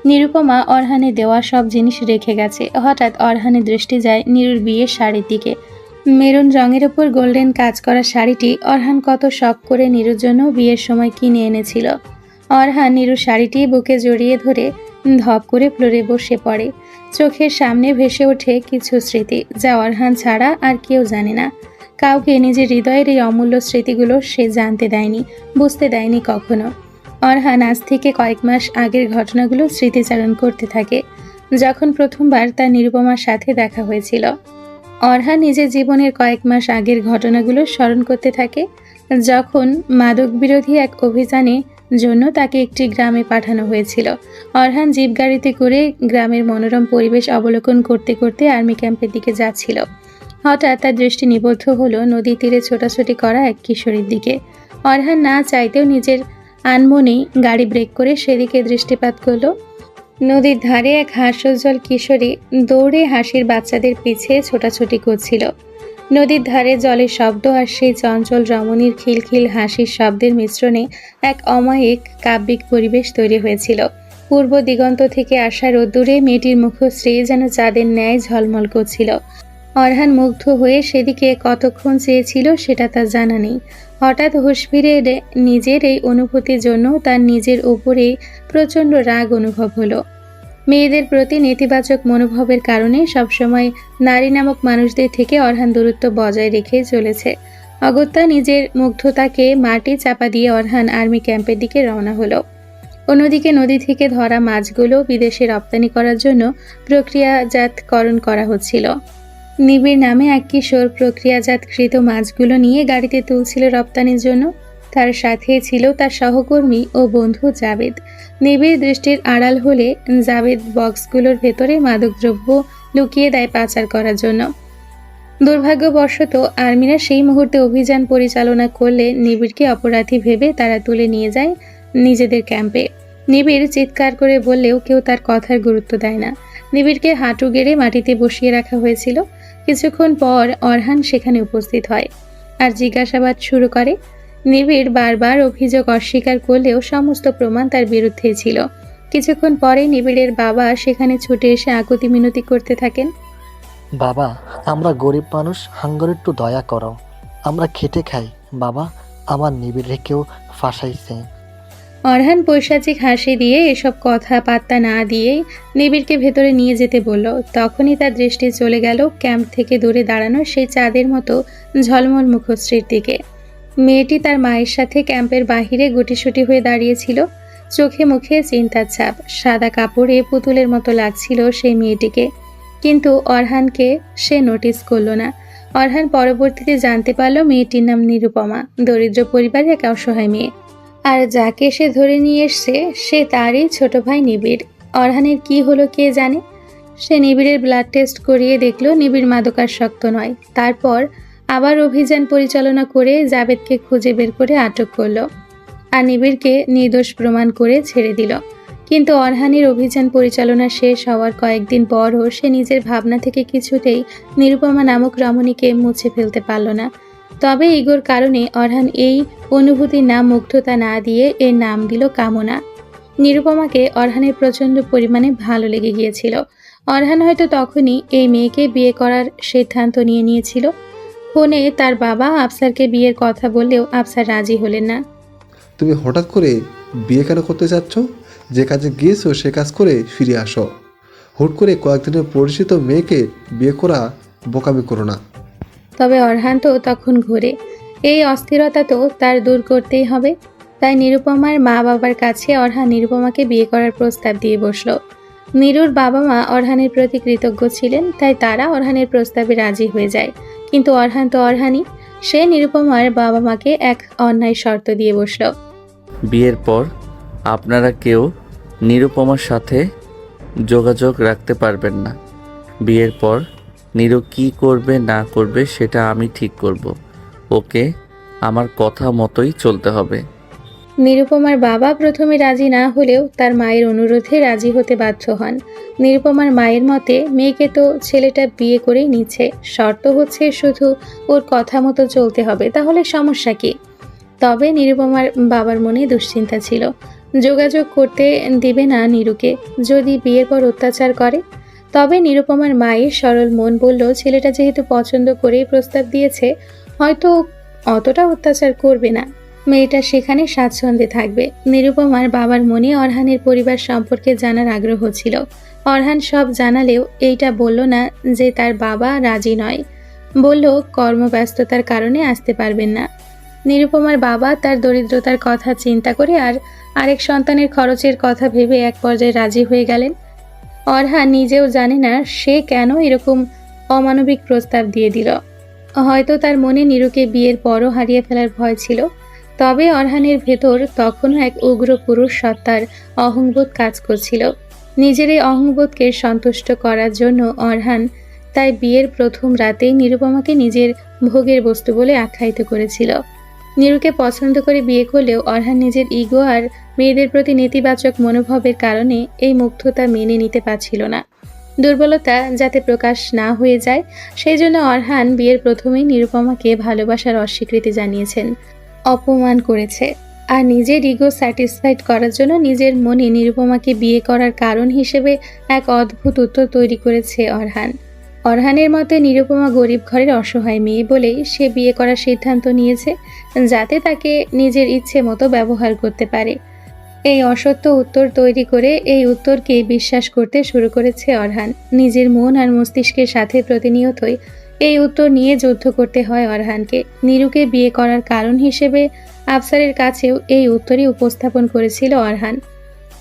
নিরুপমা অরহানের দেওয়া সব জিনিস রেখে গেছে। হঠাৎ অরহানের দৃষ্টি যায় নীরুর বিয়ের শাড়ির দিকে। মেরুন রঙের ওপর গোল্ডেন কাজ করা শাড়িটি অরহান কত শখ করে নীরুর জন্য বিয়ের সময় কিনে এনেছিল। অরহান নীরুর শাড়িটি বুকে জড়িয়ে ধরে ধপ করে ফ্লোরে বসে পড়ে। চোখের সামনে ভেসে ওঠে কিছু স্মৃতি, যা অরহান ছাড়া আর কেউ জানে না। কাউকে নিজের হৃদয়ের এই অমূল্য স্মৃতিগুলো সে জানতে দেয়নি, বুঝতে দেয়নি কখনো। অরহান আজ থেকে কয়েক মাস আগের ঘটনাগুলো স্মৃতিচারণ করতে থাকে, যখন প্রথমবার তার নিরুপমার সাথে দেখা হয়েছিল। অরহান নিজের জীবনের কয়েক মাস আগের ঘটনাগুলো স্মরণ করতে থাকে, যখন মাদক বিরোধী এক অভিযানে জন্য তাকে একটি গ্রামে পাঠানো হয়েছিল। অরহান জিপ গাড়িতে করে গ্রামের মনোরম পরিবেশ অবলোকন করতে করতে আর্মি ক্যাম্পের দিকে যাচ্ছিল। হঠাৎ তার দৃষ্টি নিবদ্ধ হলো নদীর তীরে ছোটাছুটি করা এক কিশোরীর দিকে। অরহান না চাইতেও নিজের আনমনেই গাড়ি ব্রেক করে সেদিকে দৃষ্টিপাত করলো। নদীর ধারে এক হাস্যোজ্জ্বল কিশোরী দৌড়ে হাসির বাচ্চাদের পিছে ছোটাছুটি করছিল। নদীর ধারে জলের শব্দ আর সেই চঞ্চল রমণীর খিলখিল হাসির শব্দের মিশ্রণে এক অমায়িক কাব্যিক পরিবেশ তৈরি হয়েছিল। পূর্ব দিগন্ত থেকে আসা রোদ্দুরে মেয়েটির মুখশ্রী যেন চাঁদের ন্যায় ঝলমল করছিল। অরহান মুগ্ধ হয়ে সেদিকে কতক্ষণ চেয়েছিল সেটা তার জানা নেই। হঠাৎ হুঁশ ফিরে এলে নিজের এই অনুভূতির জন্য তার নিজের উপরেই প্রচণ্ড রাগ অনুভব হলো। মেয়েদের প্রতি নেতিবাচক মনোভাবের কারণে সবসময় নারী নামক মানুষদের থেকে অরহান দূরত্ব বজায় রেখে চলেছে। অগত্যা নিজের মুগ্ধতাকে মাটি চাপা দিয়ে অরহান আর্মি ক্যাম্পের দিকে রওনা হলো। অন্যদিকে নদী থেকে ধরা মাছগুলো বিদেশে রপ্তানি করার জন্য প্রক্রিয়াজাতকরণ করা হচ্ছিল। নিবিড় নামে এক কিশোর প্রক্রিয়াজাতকৃত মাছগুলো নিয়ে গাড়িতে তুলছিল রপ্তানির জন্য। তার সাথে ছিল তার সহকর্মী ও বন্ধু জাবেদ। নিবিড় দৃষ্টির আড়াল হলে জাবেদ বক্সগুলোর ভেতরে মাদকদ্রব্য লুকিয়ে দেয় পাচার করার জন্য। দুর্ভাগ্যবশত আর্মিরা সেই মুহূর্তে অভিযান পরিচালনা করলে নিবিড়কে অপরাধী ভেবে তারা তুলে নিয়ে যায় নিজেদের ক্যাম্পে। নিবিড় চিৎকার করে বললেও কেউ তার কথার গুরুত্ব দেয় না। নিবিড়কে হাঁটু গেড়ে মাটিতে বসিয়ে রাখা হয়েছিল। কিছুক্ষণ পর অরহান সেখানে উপস্থিত হয় আর জিজ্ঞাসাবাদ শুরু করে। নিবিড় বারবার অভিযোগ অস্বীকার করলেও সমস্ত প্রমাণ তার বিরুদ্ধে ছিল। কিছুক্ষণ পরে নিবিড়ের বাবা সেখানে ছুটে এসে আকুতি মিনতি করতে থাকেন। বাবা, আমরা গরিব মানুষ, হাঙ্গর একটু দয়া করো, আমরা খেটে খাই। বাবা, আমার নিবিড়ে কেউ ফাঁসাইছে। অরহান পৈশাচিক হাসি দিয়ে এসব কথা পাত্তা না দিয়েই নিবিড়কে ভেতরে নিয়ে যেতে বলল। তখনই তার দৃষ্টি চলে গেল ক্যাম্প থেকে দূরে দাঁড়ানো সেই চাঁদের মতো ঝলমল মুখশ্রীর দিকে। মেয়েটি তার মায়ের সাথে ক্যাম্পের বাহিরে গুটিসুটি হয়ে দাঁড়িয়েছিল। চোখে মুখে চিন্তার ছাপ। সাদা কাপড়ে পুতুলের মতো লাগছিল সেই মেয়েটিকে, কিন্তু অরহানকে সে নোটিস করলো না। অরহান পরবর্তীতে জানতে পারল মেয়েটির নাম নিরুপমা, দরিদ্র পরিবারের এক অসহায় মেয়ে। আর যাকে সে ধরে নিয়ে এসছে সে তারই ছোট ভাই নিবিড়। অরহানের কি হলো কে জানে। সে নিবিড়ের ব্লাড টেস্ট করিয়ে দেখলো নিবিড় মাদকাসক্ত নয়। তারপর আবার অভিযান পরিচালনা করে জাবেদকে খুঁজে বের করে আটক করলো আর নিবিড়কে নির্দোষ প্রমাণ করে ছেড়ে দিল। কিন্তু অরহানের অভিযান পরিচালনা শেষ হওয়ার কয়েকদিন পরও সে নিজের ভাবনা থেকে কিছুতেই নিরুপমা নামক রমণীকে মুছে ফেলতে পারল না। তবে ইগোর কারণে অরহান এই অনুভূতির নাম মুগ্ধতা না দিয়ে এর নাম দিল কামনা। নিরুপমাকে অরহানের প্রচণ্ড পরিমাণে ভালো লেগে গিয়েছিল। অরহান হয়তো তখনই এই মেয়েকে বিয়ে করার সিদ্ধান্ত নিয়েছিল। ফোনে তার বাবা আফসারকে বিয়ের কথা বললেও আফসার রাজি হলেন না। তুমি হঠাৎ করে বিয়ে কেন করতে চাচ্ছ? যে কাজে গিয়েছো সে কাজ করে ফিরে আসো। হুট করে কয়েকদিনের পরিচিত মেয়েকে বিয়ে করা বোকামি করো না। তবে অরহান তো তখন ঘুরে। এই অস্থিরতা তো তার দূর করতেই হবে। তাই নিরুপমার মা বাবার কাছে অরহান নিরুপমাকে বিয়ে করার প্রস্তাব দিয়ে বসল। নিরুর বাবা মা অরহানের প্রতি কৃতজ্ঞ ছিলেন, তাই তারা অরহানের প্রস্তাবে রাজি হয়ে যায়। কিন্তু অরহান তো অরহানই। সে নিরুপমার বাবা মাকে এক অন্যায় শর্ত দিয়ে বসল। বিয়ের পর আপনারা কেউ নিরুপমার সাথে যোগাযোগ রাখতে পারবেন না। বিয়ের পর নিরু কী করবে না করবে সেটা আমি ঠিক করব। ওকে আমার কথা মতোই চলতে হবে। নিরুপমার বাবা প্রথমে রাজি না হলেও তার মায়ের অনুরোধে রাজি হতে বাধ্য হন। নিরুপমার মায়ের মতে মেয়েকে তো ছেলেটা বিয়ে করেই নিচ্ছে, শর্ত হচ্ছে শুধু ওর কথা মতো চলতে হবে, তাহলে সমস্যা কি? তবে নিরুপমার বাবার মনে দুশ্চিন্তা ছিল। যোগাযোগ করতে দিবে না নিরুকে যদি বিয়ের পর অত্যাচার করে। তবে নিরুপমার মায়ের সরল মন বলল ছেলেটা যেহেতু পছন্দ করেই প্রস্তাব দিয়েছে, হয়তো অতটা অত্যাচার করবে না। মেয়েটা সেখানে স্বাচ্ছন্দ্যে থাকবে। নিরুপমার বাবার মনে অরহানের পরিবার সম্পর্কে জানার আগ্রহ ছিল। অরহান সব জানালেও এইটা বলল না যে তার বাবা রাজি নয়। বলল কর্মব্যস্ততার কারণে আসতে পারবেন না। নিরুপমার বাবা তার দরিদ্রতার কথা চিন্তা করে আর আরেক সন্তানের খরচের কথা ভেবে এক পর্যায়ে রাজি হয়ে গেলেন। অরহান নিজেও জানে না সে কেন এরকম অমানবিক প্রস্তাব দিয়ে দিল। হয়তো তার মনে নিরুকে বিয়ের পরও হারিয়ে ফেলার ভয় ছিল। তবে অরহানের ভেতর তখনও এক উগ্র পুরুষ সত্তার অহংবোধ কাজ করছিল। নিজের এই অহংবোধকে সন্তুষ্ট করার জন্য অরহান তাই বিয়ের প্রথম রাতেই নিরুপমাকে নিজের ভোগের বস্তু বলে আখ্যায়িত করেছিল। নিরুকে পছন্দ করে বিয়ে করলেও অরহান নিজের ইগো আর মেয়েদের প্রতি নেতিবাচক মনোভাবের কারণে এই মুগ্ধতা মেনে নিতে পারছিল না। দুর্বলতা যাতে প্রকাশ না হয়ে যায় সেই জন্য অরহান বিয়ের প্রথমেই নিরুপমাকে ভালোবাসার অস্বীকৃতি জানিয়েছেন, অপমান করেছে। আর নিজের ইগো স্যাটিসফাইড করার জন্য নিজের মনে নিরুপমাকে বিয়ে করার কারণ হিসেবে এক অদ্ভুত উত্তর তৈরি করেছে অরহান। অরহানের মতে নিরুপমা গরিব ঘরের অসহায় মেয়ে বলেই সে বিয়ে করার সিদ্ধান্ত নিয়েছে, যাতে তাকে নিজের ইচ্ছে মতো ব্যবহার করতে পারে। এই অসত্য উত্তর তৈরি করে এই উত্তরকে বিশ্বাস করতে শুরু করেছে অরহান। নিজের মন আর মস্তিষ্কের সাথে প্রতিনিয়তই এই উত্তর নিয়ে যুদ্ধ করতে হয় অরহানকে। নিরুকে বিয়ে করার কারণ হিসেবে আফসারের কাছেও এই উত্তরই উপস্থাপন করেছিল অরহান।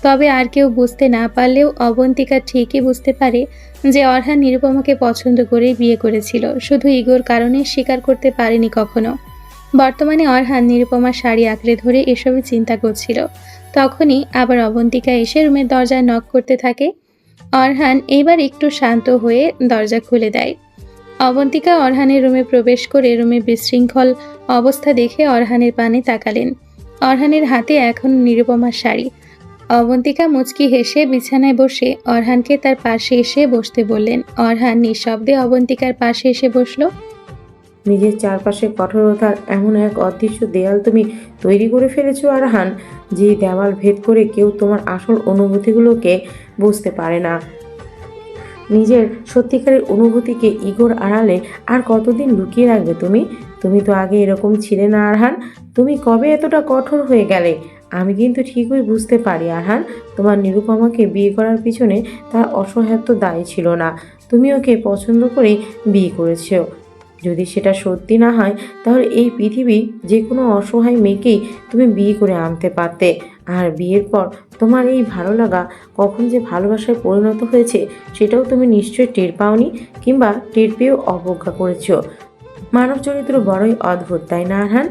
তবে আর কেউ বুঝতে না পারলেও অবন্তিকা ঠিকই বুঝতে পারে যে অরহান নিরুপমাকে পছন্দ করেই বিয়ে করেছিল, শুধু ইগোর কারণে স্বীকার করতে পারেনি কখনো। বর্তমানে অরহান নিরুপমার শাড়ি আঁকড়ে ধরে এসবই চিন্তা করছিল। তখনই আবার অবন্তিকা এসে রুমের দরজায় নক করতে থাকে। অরহান এইবার একটু শান্ত হয়ে দরজা খুলে দেয়। অবন্তিকা অরহানের রুমে প্রবেশ করে রুমে বিশৃঙ্খল অবস্থা দেখে অরহানের পানে তাকালেন। অরহানের হাতে এখন নিরুপমার শাড়ি। অবন্তিকা মুচকি হেসে বিছানায় বসে অরহানকে তার পাশে এসে বসতে বললেন। অরহান নিঃশব্দে অবন্তিকার পাশে এসে বসলো। নিজের চারপাশে কঠোরতার এমন এক অদৃশ্য দেয়াল তুমি তৈরি করে ফেলেছো আরহান, যে দেওয়াল ভেদ করে কেউ তোমার আসল অনুভূতিগুলোকে বুঝতে পারে না। নিজের সত্যিকারের অনুভূতিকে ইগোর আড়ালে আর কতদিন লুকিয়ে রাখবে তুমি? তুমি তো আগে এরকম ছিলে না আরহান। তুমি কবে এতটা কঠোর হয়ে গেলে? আমি কিন্তু ঠিকই বুঝতে পারি আরহান, তোমার নিরুপমাকে বিয়ে করার পিছনে তার অসহায়ত্ব দায়ী ছিল না। তুমি ওকে পছন্দ করেই বিয়ে করেছো। যদি সেটা সত্যি না হয় তাহলে এই পৃথিবী যে কোনো অসহায় মেয়েকেই তুমি বিয়ে করে আনতে পারতে। আর বিয়ের পর তোমার এই ভালো লাগা কখন যে ভালোবাসায় পরিণত হয়েছে সেটাও তুমি নিশ্চয়ই টের পাওনি, কিংবা টের পেয়েও অবজ্ঞা করেছো। মানব চরিত্র বড়ই অদ্ভুত, তাই না আরহান?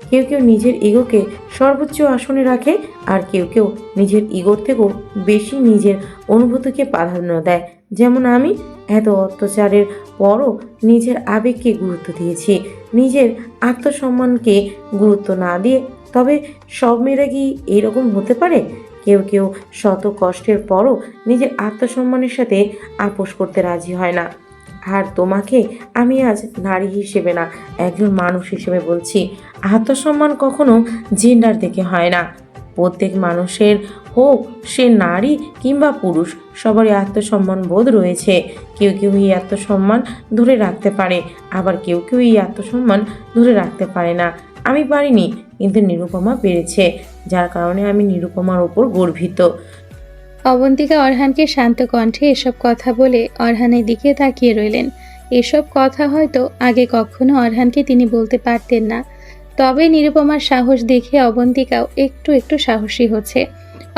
কেউ কেউ নিজের ইগোকে সর্বোচ্চ আসনে রাখে, আর কেউ কেউ নিজের ইগোর থেকেও বেশি নিজের অনুভূতিকে প্রাধান্য দেয়। যেমন আমি এত অত্যাচারের পরও নিজের আবেগকে গুরুত্ব দিয়েছি, নিজের আত্মসম্মানকে গুরুত্ব না দিয়ে। তবে সব মেয়েরা কি এরকম হতে পারে? কেউ কেউ শত কষ্টের পরও নিজের আত্মসম্মানের সাথে আপোষ করতে রাজি হয় না। আর তোমাকে আমি আজ নারী হিসেবে না, একজন মানুষ হিসেবে বলছি। আত্মসম্মান কখনো জেন্ডার দেখে হয় না। প্রত্যেক মানুষের, হোক সে নারী কিংবা পুরুষ, সবারই আত্মসম্মান বোধ রয়েছে। কেউ কেউ এই আত্মসম্মান ধরে রাখতে পারে, আবার কেউ কেউ এই আত্মসম্মান ধরে রাখতে পারে না। আমি পারিনি, কিন্তু নিরুপমা পেরেছে, যার কারণে আমি নিরুপমার ওপর গর্বিত। অবন্তিকা অরহানকে শান্ত কণ্ঠে এসব কথা বলে অরহানের দিকে তাকিয়ে রইলেন। এসব কথা হয়তো আগে কখনো অরহানকে তিনি বলতে পারতেন না। তবে নিরুপমার সাহস দেখে অবন্তিকাও একটু একটু সাহসী হচ্ছে।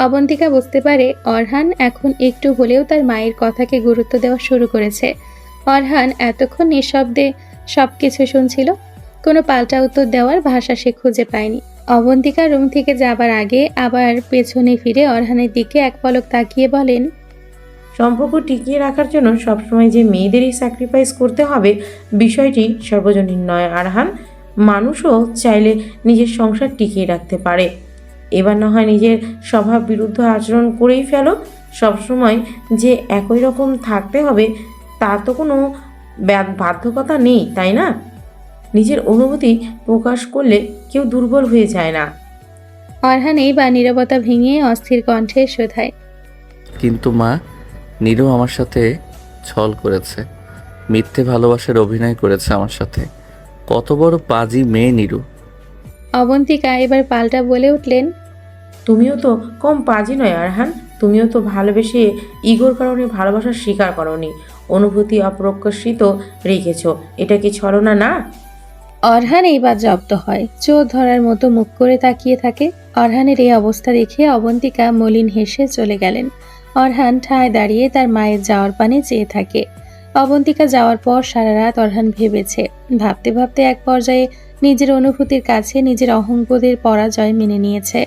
অবন্তিকা বুঝতে পারে অরহান এখন একটু হলেও তার মায়ের কথাকে গুরুত্ব দেওয়া শুরু করেছে। অরহান এতক্ষণ নিঃশব্দে সবকিছু শুনছিল, কোনো পাল্টা উত্তর দেওয়ার ভাষা সে খুঁজে পায়নি। অবন্তিকা রুম থেকে যাবার আগে আবার পেছনে ফিরে অরহানের দিকে এক পলক তাকিয়ে বলেন, সম্পর্ক টিকিয়ে রাখার জন্য সবসময় যে মেয়েদেরই স্যাক্রিফাইস করতে হবে বিষয়টি সর্বজনীন নয় আরহান। মানুষও চাইলে নিজের সংসার টিকিয়ে রাখতে পারে। এবার না হয় নিজের স্বভাব বিরুদ্ধ আচরণ করেই ফেলো। সবসময় যে একই রকম থাকতে হবে তার তো কোনো বাধ্যকতা নেই, তাই না? নিজের অনুভূতি প্রকাশ করলে কেউ দুর্বল হয়ে যায় না। অরহান এইবার নীরবতা ভেঙে অস্থির কণ্ঠে শোধায়, কিন্তু মা, নীরু আমার সাথে ছল করেছে, মিথ্যে ভালোবাসার অভিনয় করেছে আমার সাথে। কত বড় পাজি মেয়ে নীরু। অবন্তিকা এবার পাল্টা বলে উঠলেন, তুমিও তো কম পাজি নয় আরহান। তুমিও তো ভালোবেসে ইগোর কারণে ভালোবাসার স্বীকার করনি, অনুভূতি অপ্রকাশিত রেখেছ। এটা কি ছলনা না? অরহান এইবার জব্দ হয়, চোর ধরার মতো মুখ করে তাকিয়ে থাকে। অরহানের এই অবস্থা দেখে অবন্তিকা মলিন হেসে চলে গেলেন। অরহান ঠায় দাঁড়িয়ে তার মায়ের যাওয়ার পানে চেয়ে থাকে। অবন্তিকা যাওয়ার পর সারা রাত অরহান ভেবেছে। ভাবতে ভাবতে এক পর্যায়ে নিজের অনুভূতির কাছে নিজের অহংবোধের পরাজয় মেনে নিয়েছে।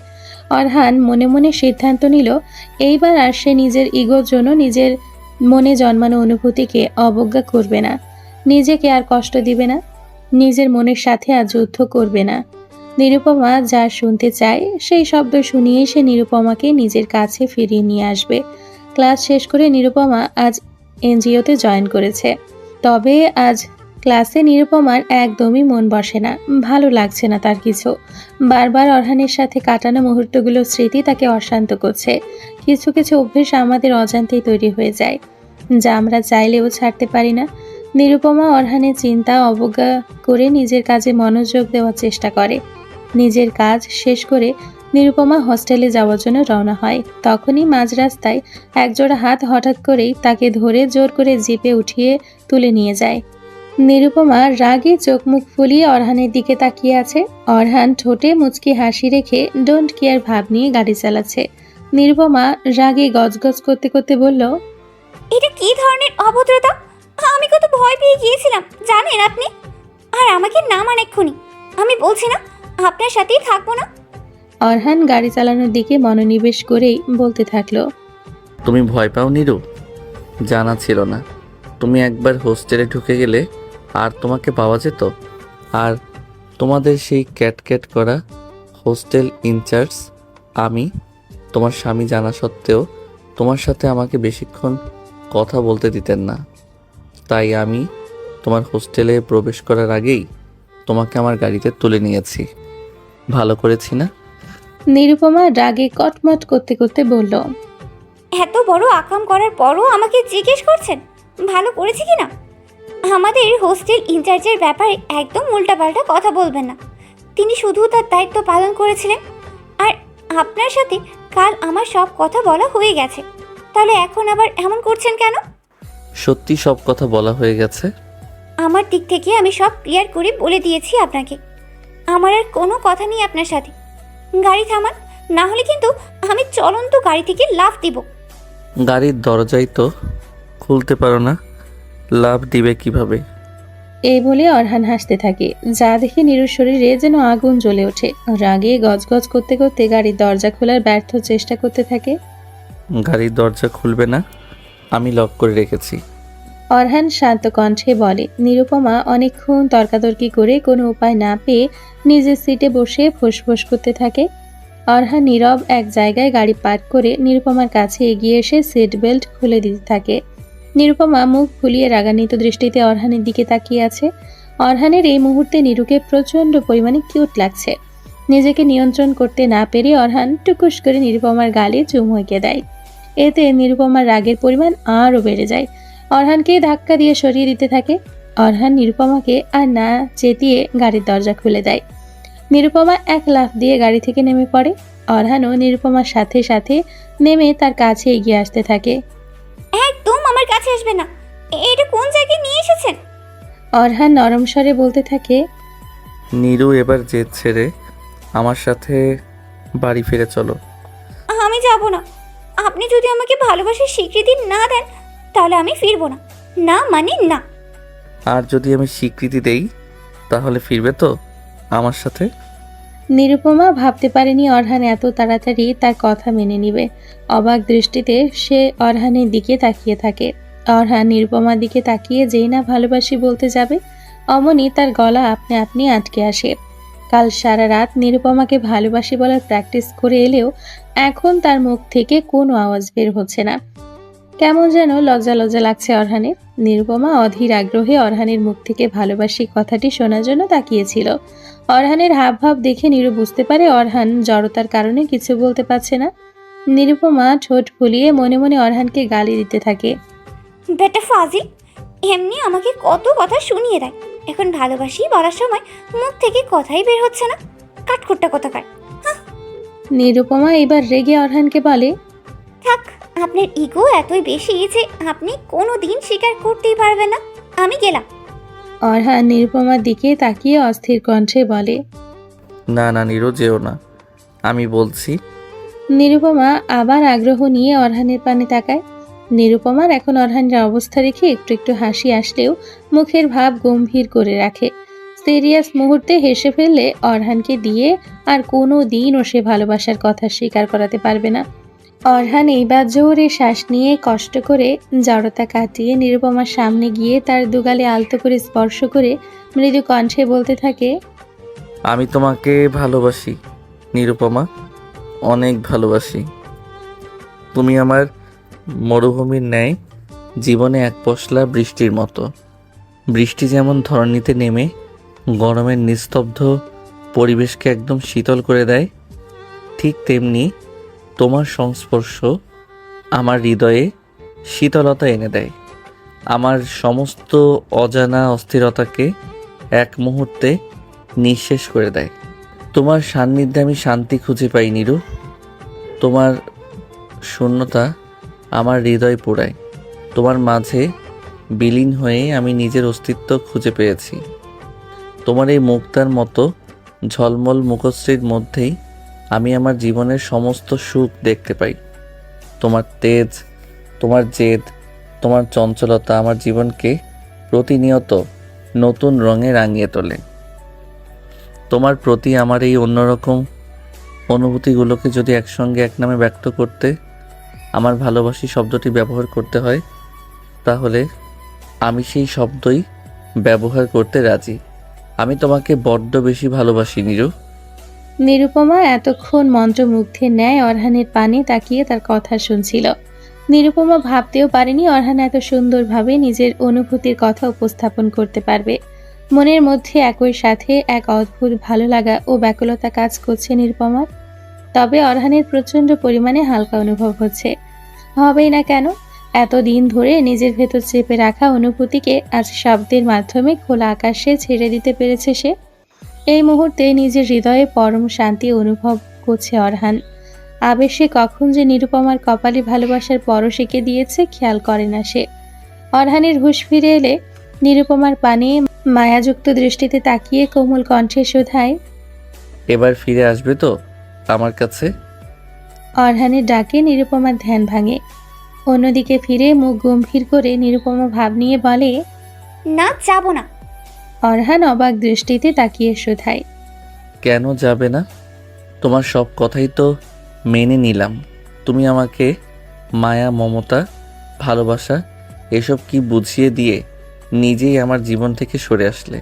অরহান মনে মনে সিদ্ধান্ত নিল এইবার আর সে নিজের ইগোর জন্য নিজের মনে জন্মানো অনুভূতিকে অবজ্ঞা করবে না, নিজেকে আর কষ্ট দিবে না, নিজের মনের সাথে আর যুদ্ধ করবে না। নিরুপমা যা শুনতে চায় সেই শব্দ শুনিয়ে সে নিরুপমাকে নিজের কাছে ফিরিয়ে নিয়ে আসবে। ক্লাস শেষ করে নিরুপমা আজ এনজিওতে জয়েন করেছে। তবে আজ ক্লাসে নিরুপমার একদমই মন বসে না, ভালো লাগছে না তার কিছু। বারবার অরহানের সাথে কাটানো মুহূর্তগুলোর স্মৃতি তাকে অশান্ত করছে। কিছু কিছু অভ্যেস আমাদের অজান্তেই তৈরি হয়ে যায়, যা আমরা চাইলেও ছাড়তে পারি না। নিরুপমা অরহানের চিন্তা অবজ্ঞা করে নিজের কাজে মনোযোগ দেওয়ার চেষ্টা করে। নিজের কাজ শেষ করে নিরুপমা হোস্টেলে যাওয়ার জন্য রওনা হয়। তখনই মাঝ রাস্তায় একজোড়া হাত হঠাৎ করেই তাকে ধরে জোর করে জিপে উঠিয়ে তুলে নিয়ে যায়। নিরুপমা রাগে চোখ মুখ ফুলিয়ে অরহানের দিকে তাকিয়ে আছে। অরহান ঠোঁটে মুচকি হাসি রেখে ডোন্ট কেয়ার ভাব নিয়ে গাড়ি চালাচ্ছে। নিরুপমা রাগে গজগজ করতে করতে বলল, এটা কি ধরনের অভদ্রতা? আমি কত ভয় পেয়ে গিয়েছিলাম জানেন আপনি। আর আমাকে নামান এক্ষুনি, আমি বলছি না আপনার সাথেই থাকবো না। অরহান গাড়ি চালানোর দিকে মনোনিবেশ করেই বলতে থাকলো, তুমি ভয় পাও নিরু? জানা ছিল না। তুমি একবার হোস্টেলে ঢুকে গেলে আর তোমাকে পাওয়া যেত। আর তোমাদের সেই ক্যাট করা হোস্টেল ইনচার্জ আমি, তোমার স্বামী জানা সত্ত্বেও তোমার সাথে আমাকে বেশিক্ষণ কথা বলতে দিতেন না। তাই আমি তোমার হোস্টেলে প্রবেশ করার আগেই তোমাকে আমার গাড়িতে তুলে নিয়েছি। ভালো করেছি না? নিরুপমা রাগে কটমট করতে করতে বলল, এত বড় আকাম করার পরও আমাকে জিজ্ঞেস করছেন ভালো করেছি কি না? আমাদের হোস্টেল ইনচার্জের ব্যাপারে একদম উল্টাপাল্টা কথা বলবেন না। তিনি শুধু তার দায়িত্ব পালন করেছিলেন। আর আপনার সাথে কাল আমার সব কথা বলা হয়ে গেছে, তাহলে এখন আবার এমন করছেন কেন? সত্যি সব কথা বলা হয়ে গেছে। আমার দিক থেকে আমি সব ক্লিয়ার করে বলে দিয়েছি আপনাকে। আমার আর কোনো কথা নেই আপনার সাথে। গাড়ি থামান, না হলে কিন্তু আমি চলন্ত গাড়ি থেকে লাফ দিব। গাড়ির দরজাই তো খুলতে পারো না, লাভ দিবে কিভাবে? এই বলে অরহান হাসতে থাকে, যা দেখে নিরুর শরীরে যেন আগুন জ্বলে ওঠে। রাগে গজগজ করতে করতে গাড়ির দরজা খোলার ব্যর্থ চেষ্টা করতে থাকে। গাড়ির দরজা খুলবে না, আমি লক করে রেখেছি। অরহান শান্ত কণ্ঠে বলে। নিরুপমা অনেকক্ষণ তর্কাতর্কি করে কোনো উপায় না পেয়ে নিজের সিটে বসে ফোঁস করতে থাকে। অরহান নীরব এক জায়গায় গাড়ি পার্ক করে নিরুপমার কাছে এগিয়ে এসে সিট বেল্ট খুলে দিতে থাকে। নিরুপমা মুখ ফুলিয়ে রাগান্বিত দৃষ্টিতে অরহানের দিকে তাকিয়ে আছে। অরহানের এই মুহূর্তে নিরুকে প্রচণ্ড পরিমাণে কিউট লাগছে। নিজেকে নিয়ন্ত্রণ করতে না পেরে অরহান টুকুস করে নিরুপমার গালে চুমু এঁকে দেয়। এতে নিরুপমার রাগের পরিমাণ আরও বেড়ে যায়। অরহানকে ধাক্কা দিয়ে সরিয়ে দিতে থাকে। অরহান নিরুপমাকে আর না চেতিয়ে গাড়ির দরজা খুলে দেয়। নিরুপমা এক লাফ দিয়ে গাড়ি থেকে নেমে পড়ে। অরহানও নিরুপমার সাথে সাথে নেমে তার কাছে এগিয়ে আসতে থাকে। একদম আমার কাছে আসবে না, এটা কোন জায়গায় নিয়ে এসেছেন? অরহান নরম স্বরে বলতে থাকে, নীরু এবার জেদ ছেড়ে আমার সাথে বাড়ি ফিরে চলো। আমি যাব না। আপনি যদি আমাকে ভালোবাসার স্বীকৃতি না দেন তাহলে আমি ফিরবো না। না মানে না। আর যদি আমি স্বীকৃতি দেই তাহলে ফিরবে তো আমার সাথে? নিরুপমা ভাবতে পারেনি অরহান এত তাড়াতাড়ি তার কথা মেনে নিবে। অবাক দৃষ্টিতে সে অরহানের দিকে তাকিয়ে থাকে। অরহান নিরুপমার দিকে তাকিয়ে যেই না ভালোবাসি বলতে যাবে, অমনি তার গলা আপনি আপনি আটকে আসে। কাল সারা রাত নিরুপমাকে ভালোবাসি বলার প্র্যাকটিস করে এলেও এখন তার মুখ থেকে কোনো আওয়াজ বের হচ্ছে না। কেমন যেন লজ্জা লজ্জা লাগছে অরহানের। নিরুপমা অধীর আগ্রহে অরহানের মুখ থেকে ভালোবাসি কথাটি শোনার জন্য তাকিয়েছিল। অরহানের হাবভাব দেখে নিরু বুঝতে পারে অরহান জড়তার কারণে কিছু বলতে পারছে না। নিরুপমা ঠোঁট ফুলিয়ে মনে মনে অরহানকে গালি দিতে থাকে। বেটা ফাজিল, এমনি আমাকে কত কথা শুনিয়ে দেয়, এখন ভালোবাসি বলার সময় মুখ থেকে কথাই বের হচ্ছে না। কাঠখোট্টা কোথাকার। নিরুপমা এবার রেগে অরহানকে বলে, থাক, আপনার ইগো এতই বেশি যে আপনি কোনো দিন স্বীকার করতেই পারবেন না। আমি গেলাম। অরহান নিরুপমার দিকে তাকিয়ে অস্থির কণ্ঠে বলে। না না নীরু, যেও না, আমি বলছি। নিরুপমা আবার আগ্রহ নিয়ে অরহানের পানে তাকায়। নিরুপমার এখন অরহানের অবস্থা দেখে একটু একটু হাসি আসলেও মুখের ভাব গম্ভীর করে রাখে। সিরিয়াস মুহূর্তে হেসে ফেললে অরহানকে দিয়ে আর কোনো দিনও সে ভালোবাসার কথা স্বীকার করাতে পারবে না। অরহান এইবার জোরে শ্বাস নিয়ে কষ্ট করে জড়তা কাটিয়ে নিরুপমার সামনে গিয়ে তার দুগালে আলতো করে স্পর্শ করে মৃদু কণ্ঠে বলতে থাকে, আমি তোমাকে ভালোবাসি নিরুপমা, অনেক ভালোবাসি। তুমি আমার মরুভূমির ন্যায় জীবনে এক পশলা বৃষ্টির মতো। বৃষ্টি যেমন ধরণীতে নেমে গরমের নিস্তব্ধ পরিবেশকে একদম শীতল করে দেয়, ঠিক তেমনি তোমার সংস্পর্শ আমার হৃদয়ে শীতলতা এনে দেয়। আমার সমস্ত অজানা অস্থিরতাকে এক মুহূর্তে নিঃশেষ করে দেয়। তোমার সান্নিধ্যে আমি শান্তি খুঁজে পাই নিরু। তোমার শূন্যতা আমার হৃদয় পোড়ায়। তোমার মাঝে বিলীন হয়ে আমি নিজের অস্তিত্ব খুঁজে পেয়েছি। তোমার এই মুক্তার মতো ঝলমল মুখশ্রীর মধ্যেই আমি আমার জীবনের সমস্ত সুখ দেখতে পাই। তোমার তেজ, তোমার জেদ, তোমার চঞ্চলতা আমার জীবনকে প্রতিনিয়ত নতুন রঙে রাঙিয়ে তোলে। তোমার প্রতি আমার এই অন্যরকম অনুভূতিগুলোকে যদি একসঙ্গে এক নামে ব্যক্ত করতে আমার ভালোবাসি শব্দটি ব্যবহার করতে হয়, তাহলে আমি সেই শব্দই ব্যবহার করতে রাজি। আমি তোমাকে বড্ড বেশি ভালোবাসি নিরু। নিরুপমা এতক্ষণ মন্ত্রমুগ্ধের ন্যায় অরহানের পানে তাকিয়ে তার কথা শুনছিল। নিরুপমা ভাবতেও পারেনি অরহান এত সুন্দরভাবে নিজের অনুভূতির কথা উপস্থাপন করতে পারবে। মনের মধ্যে একই সাথে এক অদ্ভুত ভালো লাগা ও ব্যাকুলতা কাজ করছে নিরুপমার। তবে অরহানের প্রচণ্ড পরিমাণে হালকা অনুভব হচ্ছে। হবেই না কেন? এতদিন ধরে নিজের ভেতর চেপে রাখা অনুভূতিকে আজ শব্দের মাধ্যমে খোলা আকাশে ছেড়ে দিতে পেরেছে সে। এই মুহূর্তে নিজের হৃদয়ে পরম শান্তি অনুভব করছে অরহান। আবেশে কখন যে নিরুপমার কপালে ভালোবাসার পরশ এঁকে দিয়েছে খেয়াল করে না সে। অরহানের হুঁশ ফিরে এলে নিরুপমার পানে মায়াযুক্ত দৃষ্টিতে তাকিয়ে কোমল কণ্ঠে শোধায়, এবার ফিরে আসবে তো আমার কাছে? অরহানের ডাকে নিরুপমার ধ্যান ভাঙে। অন্যদিকে ফিরে মুখ গম্ভীর করে নিরুপমা ভাব নিয়ে বলে, না, যাব না। অরহান অবাক দৃষ্টিতে তাকিয়ে শোধায়, কেন যাবে না? তোমার সব কথাই তো মেনে নিলাম। তুমি আমাকে মায়া, মমতা, ভালোবাসা এসব কি বুঝিয়ে দিয়ে নিজেই আমার জীবন থেকে সরে আসলে।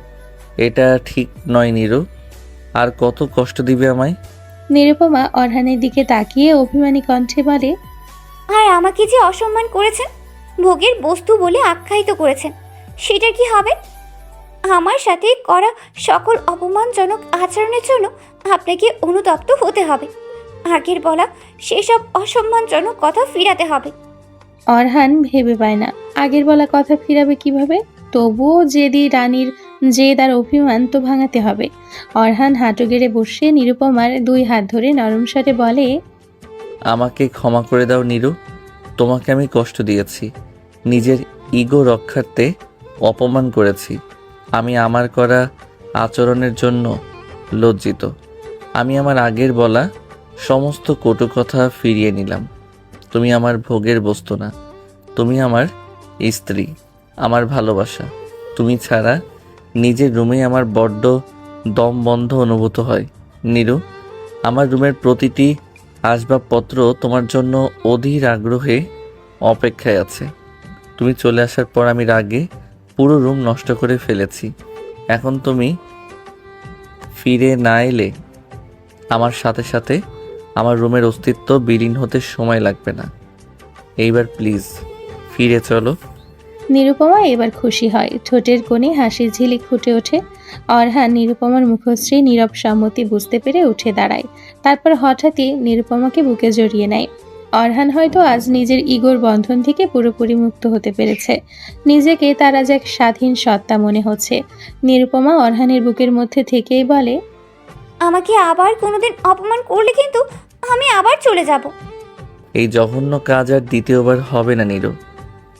এটা ঠিক নয় নিরু। আর কত কষ্ট দিবে আমায়? নিরুপমা অরহানের দিকে তাকিয়ে অভিমানী কণ্ঠে বলে, আর আমাকে যে অসম্মান করেছেন, ভোগের বস্তু বলে আখ্যায়িত করেছেন, সেটা কি হবে? আমার সাথে করা সকল অপমানজনক আচরণের জন্য আপনাকে অনুতপ্ত হতে হবে। আগের বলা সেসব অসম্মানজনক কথা ফিরাতে হবে। অরহান ভেবে পায় না আগের বলা কথা ফিরাবে কিভাবে। তবুও জেদি রানীর জেদ আর অভিমান তো ভাঙাতে হবে। অরহান হাঁটু গেড়ে বসে নিরুপমার দুই হাত ধরে নরম স্বরে বলে, আমাকে ক্ষমা করে দাও নিরু। তোমাকে আমি কষ্ট দিয়েছি, নিজের ইগো রক্ষার্থে অপমান করেছি। আমি আমার করা আচরণের জন্য লজ্জিত। আমি আমার আগের বলা সমস্ত কটু কথা ফিরিয়ে নিলাম। তুমি আমার ভোগের বস্তু না, তুমি আমার স্ত্রী, আমার ভালোবাসা। তুমি ছাড়া নিজের রুমেই আমার বড্ড দম বন্ধ অনুভূত হয় নিরু। আমার রুমের প্রতিটি আসবাবপত্র তোমার জন্য অধীর আগ্রহে অপেক্ষায় আছে। তুমি চলে আসার পর আমি রাগে পুরো রুম নষ্ট করে ফেলেছি। এখন তুমি ফিরে না এলে আমার সাথে সাথে আমার রুমের অস্তিত্ব বিলীন হতে সময় লাগবে না। এইবার প্লিজ ফিরে চলো। নিরুপমা এবার খুশি হয়। ঠোঁটের কোণে হাসির ঝিলিক ফুটে ওঠে। অরহান নিরুপমার মুখশ্রী নীরব সম্মতি বুঝতে পেরে উঠে দাঁড়ায়। তারপর হঠাৎই নিরুপমাকে বুকে জড়িয়ে নেয়। অরহান হয়তো আজ নিজের ইগোর বন্ধন থেকে পুরোপুরি মুক্ত হতে পেরেছে। নিজেকে তার আজ এক স্বাধীন সত্তা মনে হচ্ছে। নিরুপমা অরহানের বুকের মধ্যে থেকেই বলে, আমাকে আবার কোনোদিন অপমান করলে কিন্তু আমি আবার চলে যাব। এই জঘন্য কাজ আর দ্বিতীয়বার হবে না নিরু।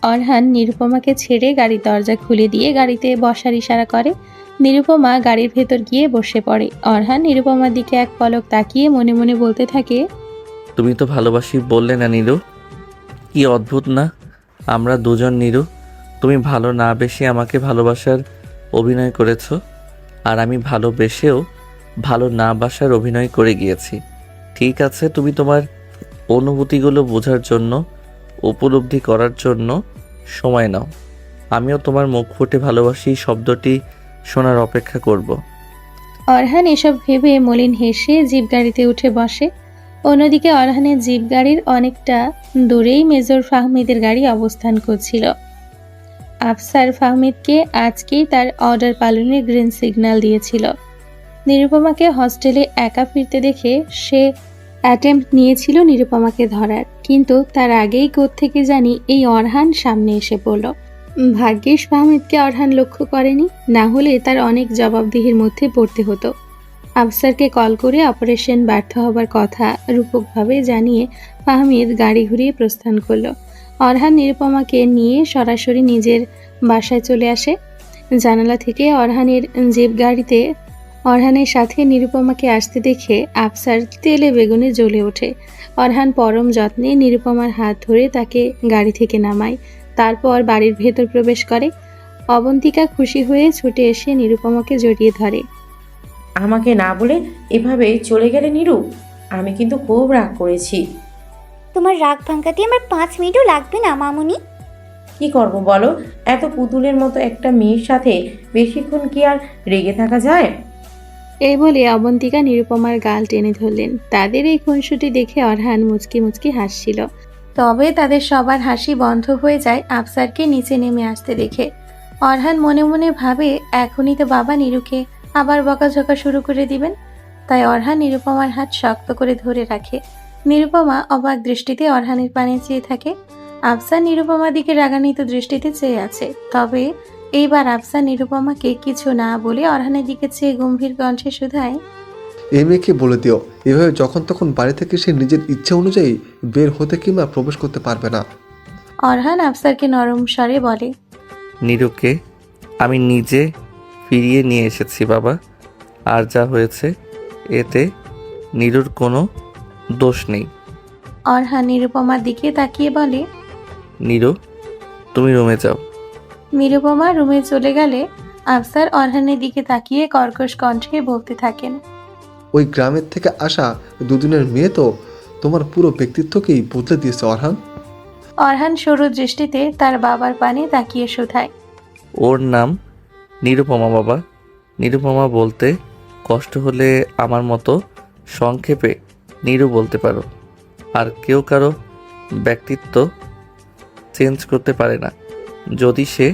অরহান নিরুপমাকে ছেড়ে গাড়ির দরজা খুলে দিয়ে গাড়িতে বসার ইশারা করে। নিরুপমা গাড়ির ভেতর গিয়ে বসে পড়ে। অরহান নিরুপমার দিকে এক পলক তাকিয়ে মনে মনে বলতে থাকে, তুমি তো ভালোবাসি বললে না নিরু? কি অদ্ভুত না আমরা দুজন নিরু। তুমি ভালো না বেশি আমাকে ভালোবাসার অভিনয় করেছো। আর আমি ভালোবেসেও ভালো না বাসার অভিনয় করে গিয়েছি। ঠিক আছে, তুমি তোমার অনুভূতিগুলো বোঝার জন্য, উপলব্ধি করার জন্য সময় নাও। আমিও তোমার মুখ ফুটে ভালোবাসি শব্দটি শোনার অপেক্ষা করব। অরহান এসব ভেবে মলিন হেসে জিপ গাড়িতে উঠে বসে। অন্যদিকে অরহানের জিপ গাড়ির অনেকটা দূরেই মেজর ফাহমিদের গাড়ি অবস্থান করছিল। আফসার ফাহমিদকে আজকেই তার অর্ডার পালনের গ্রিন সিগন্যাল দিয়েছিল। নিরুপমাকে হস্টেলে একা ফিরতে দেখে সে অ্যাটেম্প্ট নিয়েছিল নিরুপমাকে ধরার, কিন্তু তার আগেই কোত্থেকে জানি এই অরহান সামনে এসে পড়ল। ভাগ্যিস ফাহমিদকে অরহান লক্ষ্য করেনি, না হলে তার অনেক জবাবদিহির মধ্যে পড়তে হতো। আফসারকে কল করে অপারেশন ব্যর্থ হবার কথা রূপকভাবে জানিয়ে ফাহমিদ গাড়ি ঘুরিয়ে প্রস্থান করলো। অরহান নিরুপমাকে নিয়ে সরাসরি নিজের বাসায় চলে আসে। জানালা থেকে অরহানের জিপ গাড়িতে অরহানের সাথে নিরুপমাকে আসতে দেখে আফসার তেলে বেগুনে জ্বলে ওঠে। অরহান পরম যত্নে নিরুপমার হাত ধরে তাকে গাড়ি থেকে নামায়, তারপর বাড়ির ভেতর প্রবেশ করে। অবন্তিকা খুশি হয়ে ছুটে এসে নিরুপমাকে জড়িয়ে ধরে। আমাকে না বলে এভাবে চলে গেলে নিরু, আমি কিন্তু খুব রাগ করেছি। তোমার রাগ ভাঙাতে আমার 5 মিনিটও লাগবে না মামুনি। কি করব বলো, এত পুতুলের মতো একটা মেয়ের সাথে বেশিক্ষণ কি আর রেগে থাকা যায়? এই বলে অবন্তিকা নিরুপমার গাল টেনে ধরলেন। তাদের এই খুনসুটি দেখে অরহান মুচকি মুচকি হাসছিল। তবে তাদের সবার হাসি বন্ধ হয়ে যায় আফসারকে নিচে নেমে আসতে দেখে। অরহান মনে মনে ভাবে এখনই তো বাবা নিরুকে আবার বকাঝকা শুরু করে দিবেন, তাই অরহান নিরুপমার হাত শক্ত করে ধরে রাখে। নিরুপমা অবাক দৃষ্টিতে অরহানের পানে চেয়ে থাকে। আফসার নিরুপমার দিকে রাগান্বিত দৃষ্টিতে চেয়ে আছে। তবে এইবার আফসার নিরুপমাকে কিছু না বলে অরহানের দিকে চেয়ে গম্ভীর কণ্ঠে শুধায়, এই মেয়েকে বলে দিও এভাবে যখন তখন বাড়ি থেকে সে নিজের ইচ্ছা অনুযায়ী বের হতে কিংবা প্রবেশ করতে পারবে না। অরহান আফসারকে নরম স্বরে বলে, নিরুকে আমি নিজে ফিরিয়ে নিয়ে এসেছি বাবা, আর যা হয়েছে এতে নিরুর কোনো দোষ নেই। অরহান নিরুপমার দিকে তাকিয়ে বলে, নিরু, তুমি রুমে যাও। নিরুপমা রুমে চলে গেলে আফসার অরহানের দিকে তাকিয়ে কর্কশ কণ্ঠে বলতে থাকেন, ওই গ্রামের থেকে আসা দুদিনের মেয়ে তো তোমার পুরো ব্যক্তিত্বকেই বদলে দিয়েছে অরহান। অরহান সরু দৃষ্টিতে তার বাবার পানে তাকিয়ে শুধায়, ওর নাম নিরুপমা বাবা। নিরুপমা বলতে কষ্ট হলে আমার মতো সংক্ষেপে নিরু বলতে পারো। আর কেউ কারো ব্যক্তিত্ব চেঞ্জ করতে পারে না যদি সে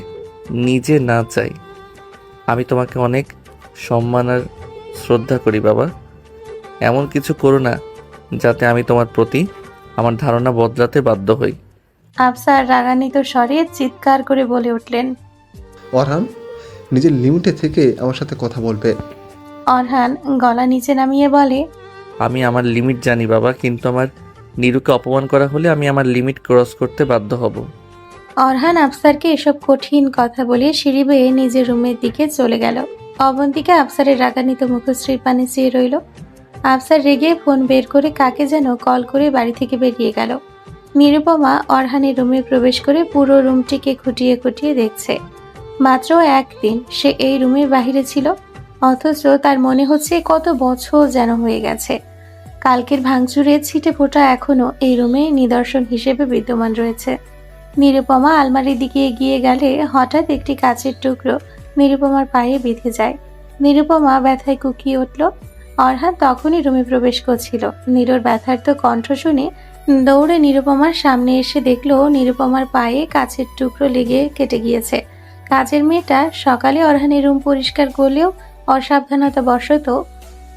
নিজে না চায়। আমি তোমাকে অনেক সম্মান আর শ্রদ্ধা করি বাবা। এমন কিছু করো না যাতে আমি তোমার প্রতি আমার ধারণা বদলাতে বাধ্য হই। আফসার রাগান্বিত স্বরে চিৎকার করে বলে উঠলেন, অরহান, নিজের লিমিটে থেকে আমার সাথে কথা বলবে। অরহান গলা নিচে নামিয়ে বলে, আমি আমার লিমিট জানি বাবা, কিন্তু আমার নিরুকে অপমান করা হলে আমি আমার লিমিট ক্রস করতে বাধ্য হব। অরহান আফসারকে এসব কঠিন কথা বলে সিঁড়ি বেয়ে নিজের রুমের দিকে চলে গেল। অবন্তিকা আফসারের রাগান্বিত মুখশ্রীর পানে চেয়ে রইল। আফসার রেগে ফোন বের করে কাকে যেন কল করে বাড়ি থেকে বেরিয়ে গেল। নিরুপমা অরহানের রুমে প্রবেশ করে পুরো রুমটিকে খুঁটিয়ে খুঁটিয়ে দেখছে। মাত্র একদিন সে এই রুমের বাহিরে ছিল, অথচ তার মনে হচ্ছে কত বছর যেন হয়ে গেছে। কালকের ভাঙচুরের ছিটে ফোঁটা এখনো এই রুমে নিদর্শন হিসেবে বিদ্যমান রয়েছে। নিরুপমা আলমারির দিকে এগিয়ে গেলে হঠাৎ একটি কাচের টুকরো নিরুপমার পায়ে বিঁধে যায়। নিরুপমা ব্যথায় কুকিয়ে উঠল। অরহান তখনই রুমে প্রবেশ করছিল। নীরুর ব্যথার্ত কণ্ঠ শুনে দৌড়ে নিরুপমার সামনে এসে দেখল নিরুপমার পায়ে কাচের টুকরো লেগে কেটে গিয়েছে। কাজের মেয়েটা সকালে অরহানের রুম পরিষ্কার করলেও অসাবধানতাবশত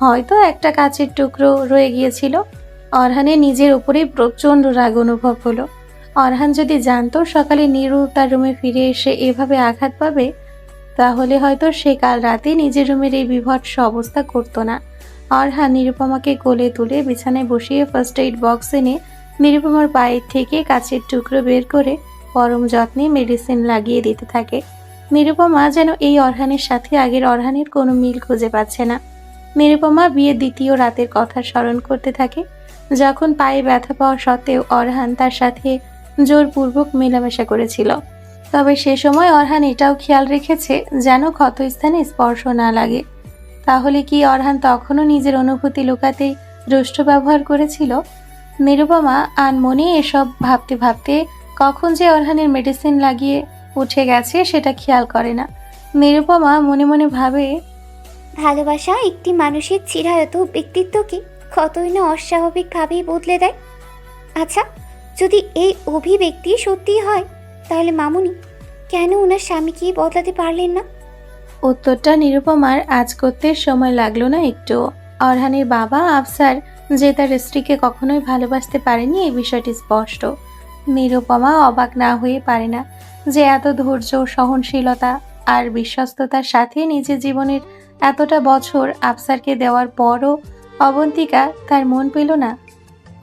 হয়তো একটা কাচের টুকরো রয়ে গিয়েছিল। অরহানের নিজের উপরেই প্রচণ্ড রাগ অনুভব হলো। অরহান যদি জানতো সকালে নীরু তার রুমে ফিরে এসে এভাবে আঘাত পাবে, তাহলে হয়তো সে কাল রাতে নিজের রুমের এই বিভৎস অবস্থা করতো না। অরহান নিরুপমাকে কোলে তুলে বিছানায় বসিয়ে ফার্স্ট এইড বক্স এনে নিরুপমার পায়ের থেকে কাচের টুকরো বের করে পরম যত্নে মেডিসিন লাগিয়ে দিতে থাকে। নিরুপমা যেন এই অরহানের সাথে আগের অরহানের কোনো মিল খুঁজে পাচ্ছে না। নিরুপমা বিয়ের দ্বিতীয় রাতের কথা স্মরণ করতে থাকে, যখন পায়ে ব্যথা পাওয়া সত্ত্বেও অরহান তার সাথে জোরপূর্বক মেলামেশা করেছিল। তবে সে সময় অরহান এটাও খেয়াল রেখেছে যেন ক্ষতস্থানে স্পর্শ না লাগে। তাহলে কি অরহান তখনও নিজের অনুভূতি লুকাতেই রুষ্ট ব্যবহার করেছিল? নিরুপমা আনমনে এসব ভাবতে ভাবতে কখন যে অরহানের মেডিসিন লাগিয়ে উঠে গেছে সেটা খেয়াল করে না। নিরুপমা মনে মনে ভাবে, ভালোবাসা একটি মানুষের চিরায়ত ব্যক্তিত্বকে কতই না অস্বাভাবিকভাবেই বদলে দেয়। আচ্ছা, যদি এই অভিব্যক্তি সত্যিই হয়, তাহলে মামুনি কেন ওনার স্বামীকে বদলাতে পারলেন না? উত্তরটা নিরুপমার আজ করতে সময় লাগলো না একটুও। অরহানের বাবা আফসার যে তার স্ত্রীকে কখনোই ভালোবাসতে পারেনি এই বিষয়টি স্পষ্ট। নিরুপমা অবাক না হয়ে পারে না যে এত ধৈর্য, সহনশীলতা আর বিশ্বস্ততার সাথে নিজের জীবনের এতটা বছর আফসারকে দেওয়ার পরও অবন্তিকা তার মন পেল না।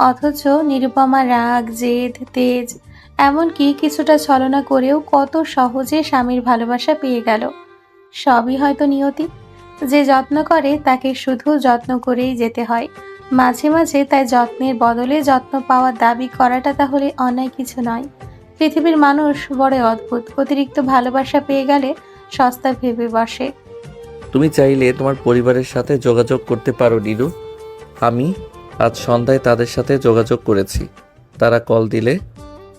অথচ নিরুপমা রাগ, জেদ, তেজ, এমনকি কিছুটা ছলনা করেও কত সহজে স্বামীর ভালোবাসা পেয়ে গেল। সবই হয়তো নিয়তি। যে যত্ন করে তাকে শুধু যত্ন করেই যেতে হয়। মাঝে মাঝে তাই যত্নের বদলে যত্ন পাওয়ার দাবি করাটা তাহলে অন্যায় কিছু নয়। পৃথিবীর মানুষ বড় অদ্ভুত, অতিরিক্ত ভালোবাসা পেয়ে গেলে সস্তা ভেবে বসে। তুমি চাইলে তোমার পরিবারের সাথে যোগাযোগ করতে পারো নীরু। আমি আজ সন্ধ্যায় তাদের সাথে যোগাযোগ করেছি। তারা কল দিলে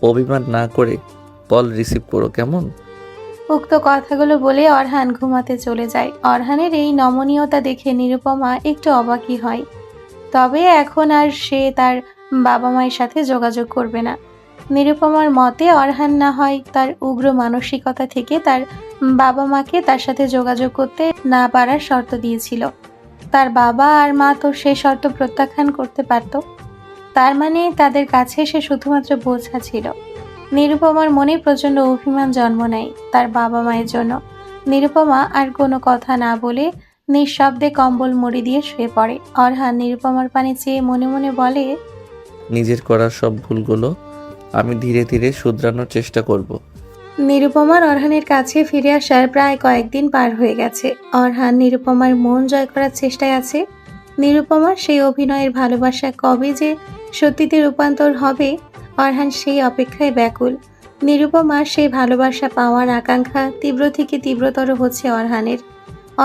অভিমান না করে কল রিসিভ করো, কেমন? উক্ত কথাগুলো বলে অরহান ঘুমাতে চলে যায়। অরহানের এই নমনীয়তা দেখে নিরুপমা একটু অবাকই হয়। তবে এখন আর সে তার বাবা মায়ের সাথে যোগাযোগ করবে না। নিরুপমার মতে অরহান না হয় তার উগ্র মানসিকতা থেকে তার বাবা মাকে তার সাথে যোগাযোগ করতে না পারার শর্ত দিয়েছিল। তার বাবা আর মা তো সে শর্ত প্রত্যাখ্যান করতে পারত। তার মানে তাদের কাছে সে শুধুমাত্র বোঝা ছিল। নিরুপমার মনে প্রচণ্ড অভিমান জন্ম নেয় তার বাবা মায়ের জন্য। নিরুপমা আর কোনো কথা না বলে নিঃশব্দে কম্বল মুড়ি দিয়ে শুয়ে পড়ে। অরহান নিরুপমার পানে চেয়ে মনে মনে বলে, নিজের করা সব ভুলগুলো আমি ধীরে ধীরে শুধরানোর চেষ্টা করব। নিরুপমার অরহানের কাছে ফিরে আসার প্রায় কয়েকদিন পার হয়ে গেছে। অরহান নিরুপমার মন জয় করার চেষ্টায় আছে। নিরুপমার সেই অভিনয়ের ভালোবাসা কবে যে সত্যিতে রূপান্তর হবে, অরহান সেই অপেক্ষায় ব্যাকুল। নিরুপমার সেই ভালোবাসা পাওয়ার আকাঙ্ক্ষা তীব্র থেকে তীব্রতর হচ্ছে অরহানের।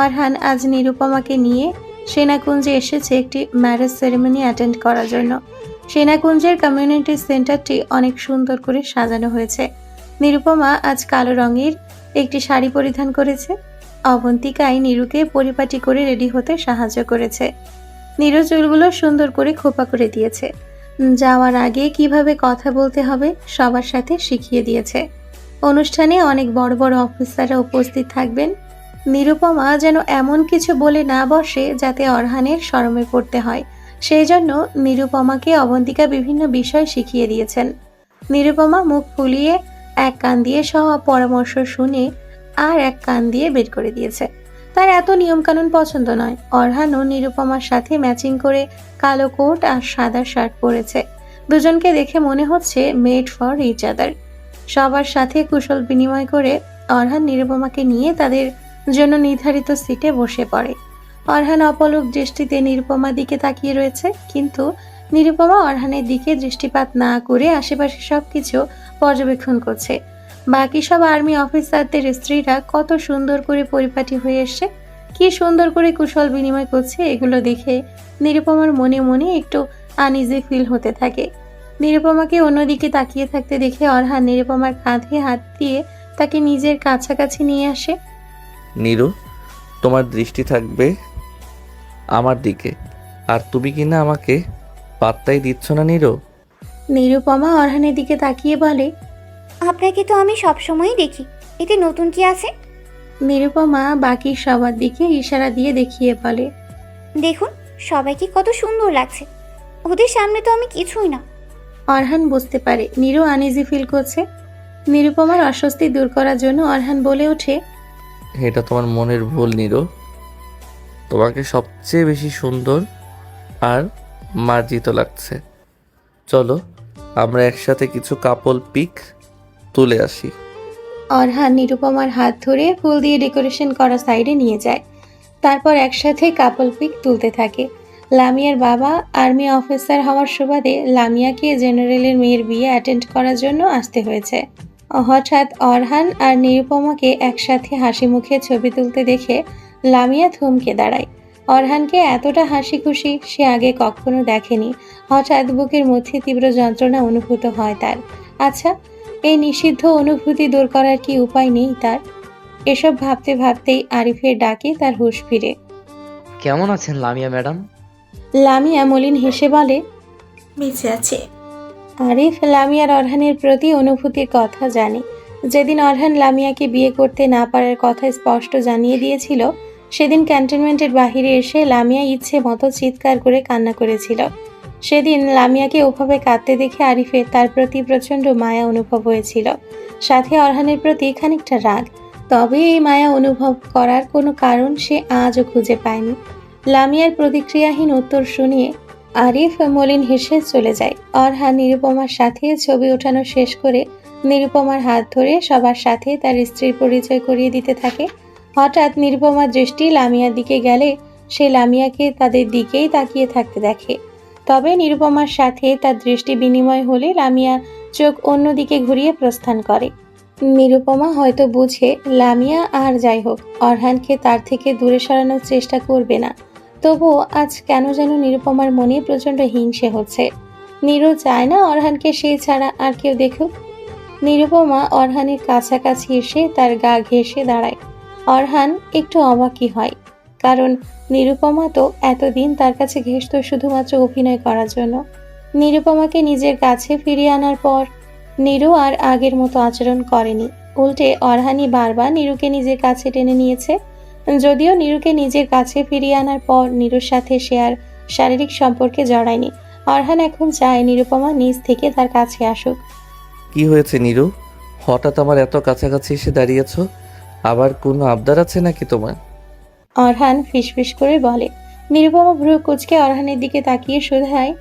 অরহান আজ নিরুপমাকে নিয়ে সেনাকুঞ্জে এসেছে একটি ম্যারেজ সেরেমনি অ্যাটেন্ড করার জন্য। সেনাকুঞ্জের কমিউনিটি সেন্টারটি অনেক সুন্দর করে সাজানো হয়েছে। নিরুপমা আজ কালো রঙের একটি শাড়ি পরিধান করেছে। অবন্তিকাই নিরুকে পরিপাটি করে রেডি হতে সাহায্য করেছে। নিরু চুলগুলো সুন্দর করে খোপা করে দিয়েছে। যাওয়ার আগে কিভাবে কথা বলতে হবে সবার সাথে শিখিয়ে দিয়েছে। অনুষ্ঠানে অনেক বড় বড় অফিসাররা উপস্থিত থাকবেন। নিরুপমা যেন এমন কিছু বলে না বসে যাতে অরহানের শরমে পড়তে হয়, সেই জন্য নিরুপমাকে অবন্তিকা বিভিন্ন বিষয় শিখিয়ে দিয়েছেন। নিরুপমা মুখ ফুলিয়ে এক কান দিয়ে সব পরামর্শ শুনে আর এক কান দিয়ে বের করে দিয়েছে। তার এত নিয়মকানুন পছন্দ নয়। অরহানও নিরুপমার সাথে ম্যাচিং করে কালো কোট আর সাদা শার্ট পরেছে। দুজনকে দেখে মনে হচ্ছে মেড ফর ইচ আদার। সবার সাথে কুশল বিনিময় করে অরহান নিরুপমাকে নিয়ে তাদের জন্য নির্ধারিত সিটে বসে পড়ে। অরহান অপলক দৃষ্টিতে নিরুপমার দিকে তাকিয়ে রয়েছে, কিন্তু নিরুপমা অরহানের দিকে দৃষ্টিপাত না করে আশেপাশে সবকিছু পর্যবেক্ষণ করছে। বাকি সব আর্মি অফিসারদের স্ত্রীরা কত সুন্দর করে পরিপাটি হয়ে এসছে, কি সুন্দর করে কুশল বিনিময় করছে, এগুলো দেখে নিরুপমার মনে মনে একটু আনইজি ফিল হতে থাকে। নিরুপমাকে অন্যদিকে তাকিয়ে থাকতে দেখে অরহান নিরুপমার কাঁধে হাত দিয়ে তাকে নিজের কাছাকাছি নিয়ে আসে। নীরু, তোমার দৃষ্টি থাকবে আমার দিকে, আর তুমি কিনা আমাকে পাত্তাই দিচ্ছ না নীরু। নিরুপমা অরহানের দিকে তাকিয়ে বলে, আপনাকে তো আমি সবসময়ই দেখি, এতে নতুন কি আছে? নিরুপমা বাকি সবার দিকে ইশারা দিয়ে দেখিয়ে বলে, দেখুন সবাইকে কত সুন্দর লাগছে, ওদের সামনে তো আমি কিছুই না। অরহান বুঝতে পারে নীরু আনইজি ফিল করছে। নিরুপমার অস্বস্তি দূর করার জন্য অরহান বলে ওঠে, এটা তোমার মনের ভুল নীরু। তোমাকে সবচেয়ে বেশি সুন্দর আর মার্জিত লাগছে। চলো আমরা একসাথে কিছু কাপল পিক তুলে আসি। অরহান নিরুপমার হাত ধরে ফুল দিয়ে ডেকোরেশন করা সাইডে নিয়ে যায়। তারপর একসাথে কাপল পিক তুলতে থাকে। লামিয়ার বাবা আর্মি অফিসার হওয়ার সুবাদে লামিয়াকে জেনারেলের মেয়ের বিয়ে অ্যাটেন্ড করার জন্য আসতে হয়েছে। হঠাৎ অরহান আর নিরুপমাকে একসাথে হাসি মুখে ছবি তুলতে দেখে লামিয়া থমকে দাঁড়ায়। অরহানকে এতটা হাসি খুশি সে আগে কখনো দেখেনি। হঠাৎ বুকের মধ্যে তীব্র যন্ত্রণা অনুভূত হয় তার। আচ্ছা, এই নিষিদ্ধ অনুভূতি দূর করার কি উপায় নেই তার? এসব ভাবতে ভাবতেই আরিফের ডাকে তার হুঁশ ফিরে। কেমন আছেন লামিয়া ম্যাডাম? লামিয়া মলিন হেসে বলে, বেঁচে আছে। আরিফ লামিয়ার অরহানের প্রতি অনুভূতির কথা জানে। যেদিন অরহান লামিয়াকে বিয়ে করতে না পারার কথা স্পষ্ট জানিয়ে দিয়েছিল, সেদিন ক্যান্টনমেন্টের বাহিরে এসে লামিয়া ইচ্ছে মতো চিৎকার করে কান্না করেছিল। সেদিন লামিয়াকে ওভাবে কাঁদতে দেখে আরিফের তার প্রতি প্রচণ্ড মায়া অনুভব হয়েছিল, সাথে অরহানের প্রতি খানিকটা রাগ। তবে এই মায়া অনুভব করার কোনো কারণ সে আজও খুঁজে পায়নি। লামিয়ার প্রতিক্রিয়াহীন উত্তর শুনিয়ে আরিফ মলিন হেসে চলে যায়। অরহান নিরুপমার সাথে ছবি ওঠানো শেষ করে নিরুপমার হাত ধরে সবার সাথে তার স্ত্রীর পরিচয় করিয়ে দিতে থাকে। হঠাৎ নিরুপমার দৃষ্টি লামিয়ার দিকে গেলে সে লামিয়াকে তাদের দিকেই তাকিয়ে থাকতে দেখে। তবে নিরুপমার সাথে তার দৃষ্টি বিনিময় হলে লামিয়া চোখ অন্যদিকে ঘুরিয়ে প্রস্থান করে। নিরুপমা হয়তো বুঝে লামিয়া আর যাই হোক অরহানকে তার থেকে দূরে সরানোর চেষ্টা করবে না। তবুও আজ কেন যেন নিরুপমার মনে প্রচণ্ড হিংসে হচ্ছে। নিরু চায় না অরহানকে সে ছাড়া আর কেউ দেখুক। নিরুপমা অরহানের কাছাকাছি এসে তার গা ঘেঁষে দাঁড়ায়। অরহান একটু অবাকই হয়, কারণ নিরুপমা তো এতদিন তার কাছে ঘেঁষত শুধুমাত্র অভিনয় করার জন্য। নিরুপমাকে নিজের কাছে ফিরিয়ে আনার পর নিরু আর আগের মতো আচরণ করেনি। উল্টে অরহানই বারবার নিরুকে নিজের কাছে টেনে নিয়েছে। যদিও নিরুকে নিজের কাছে ফিরিয়ে আনার পর নিরুর সাথে সে আর শারীরিক সম্পর্কে জড়ায়নি। অরহান এখন চায় নিরুপমা নিজ থেকে তার কাছে আসুক। কি হয়েছে নীরু? হঠাৎ আমার এত কাছাকাছি এসে দাঁড়িয়েছ? আবার কোনো আবদার আছে নাকি তোমার? অরহান ফিসফিস করে বলে। নিরুপমা ভ্রু কুঁচকে অরহানের দিকে তাকিয়ে শুধায়,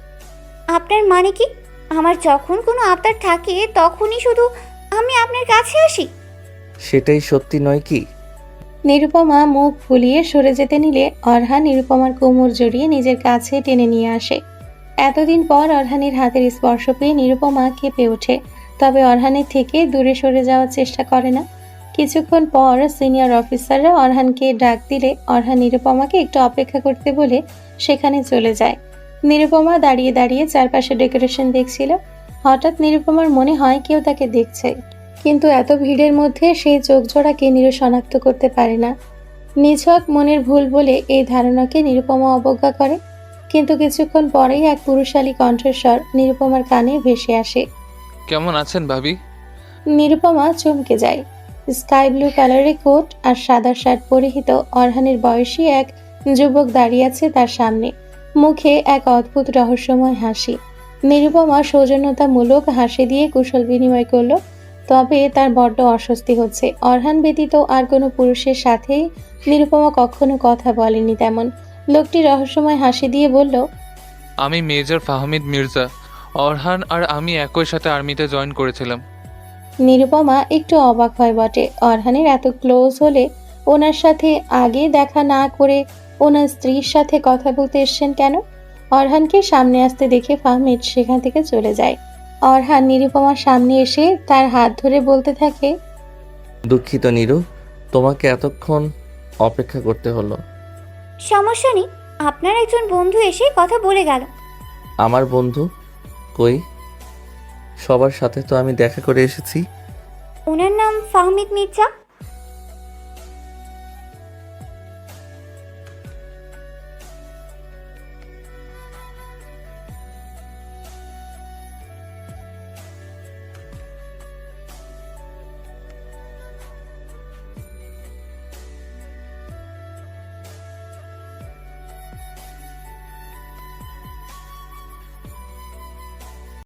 আপনার মানে কি? আমার যখন কোনো আবদার থাকে তখনই শুধু আমি আপনার কাছে আসি? সেটাই সত্যি নয় কি? নিরুপমা মুখ ফুলিয়ে সরে যেতে নিলে অরহান নিরুপমার কোমর জড়িয়ে নিজের কাছে টেনে নিয়ে আসে। এতদিন পর অরহানের হাতের স্পর্শ পেয়ে নিরুপমা কেঁপে ওঠে, তবে অরহানের থেকে দূরে সরে যাওয়ার চেষ্টা করে না। কিছুক্ষণ পর সিনিয়র অফিসাররা অরহানকে ডাক দিলে অরহান নিরুপমাকে একটু অপেক্ষা করতে বলে সেখানে চলে যায়। নিরুপমা দাঁড়িয়ে দাঁড়িয়ে চারপাশে ডেকোরেশন দেখছিল। হঠাৎ নিরুপমার মনে হয় কেউ তাকে দেখছে, কিন্তু এত ভিড়ের মধ্যে সেই চোখজোড়াকে নিরু শনাক্ত করতে পারে না। নিছক মনের ভুল বলে এই ধারণাকে নিরুপমা অবজ্ঞা করে। কিন্তু কিছুক্ষণ পরেই এক পুরুষালী কণ্ঠস্বর নিরুপমার কানে ভেসে আসে। কেমন আছেন ভাবি? নিরুপমা চমকে যায়। স্কাই ব্লু কালারের কোট আর সাদা শার্ট পরিহিত অরহানের বয়সী এক যুবক দাঁড়িয়ে আছে তার সামনে, মুখে এক অদ্ভুত রহস্যময় হাসি। নিরুপমা সৌজন্যতামূলক হাসি দিয়ে কুশল বিনিময় করলো, তবে তার বড্ড অস্বস্তি হচ্ছে। অরহান ব্যতীত আর কোনো পুরুষের সাথে নিরুপমা কখনো কথা বলেনি তেমন। লোকটি রহস্যময় হাসি দিয়ে বলল, আমি মেজর ফাহমিদ মির্জা। অরহান আর আমি একই সাথে আর্মিতে জয়েন করেছিলাম। নিরুপমা একটু অবাক হয় বটে। অরহানের এত ক্লোজ হলে ওনার সাথে আগে দেখা না করে ওনার স্ত্রীর সাথে কথা বলতে এসছেন কেন? অরহানকে সামনে আসতে দেখে ফাহমিদ সেখান থেকে চলে যায়। অরহান নিরুপমার সামনে এসে তার হাত ধরে বলতে থাকে, দুঃখিত নীরু, তোমাকে এতক্ষণ অপেক্ষা করতে হলো। সমস্যা নেই, আপনার একজন বন্ধু এসে কথা বলে গেল। আমার বন্ধু? কই? সবার সাথে তো আমি দেখা করে এসেছি। ওনার নাম ফাহমিদ মির্জা।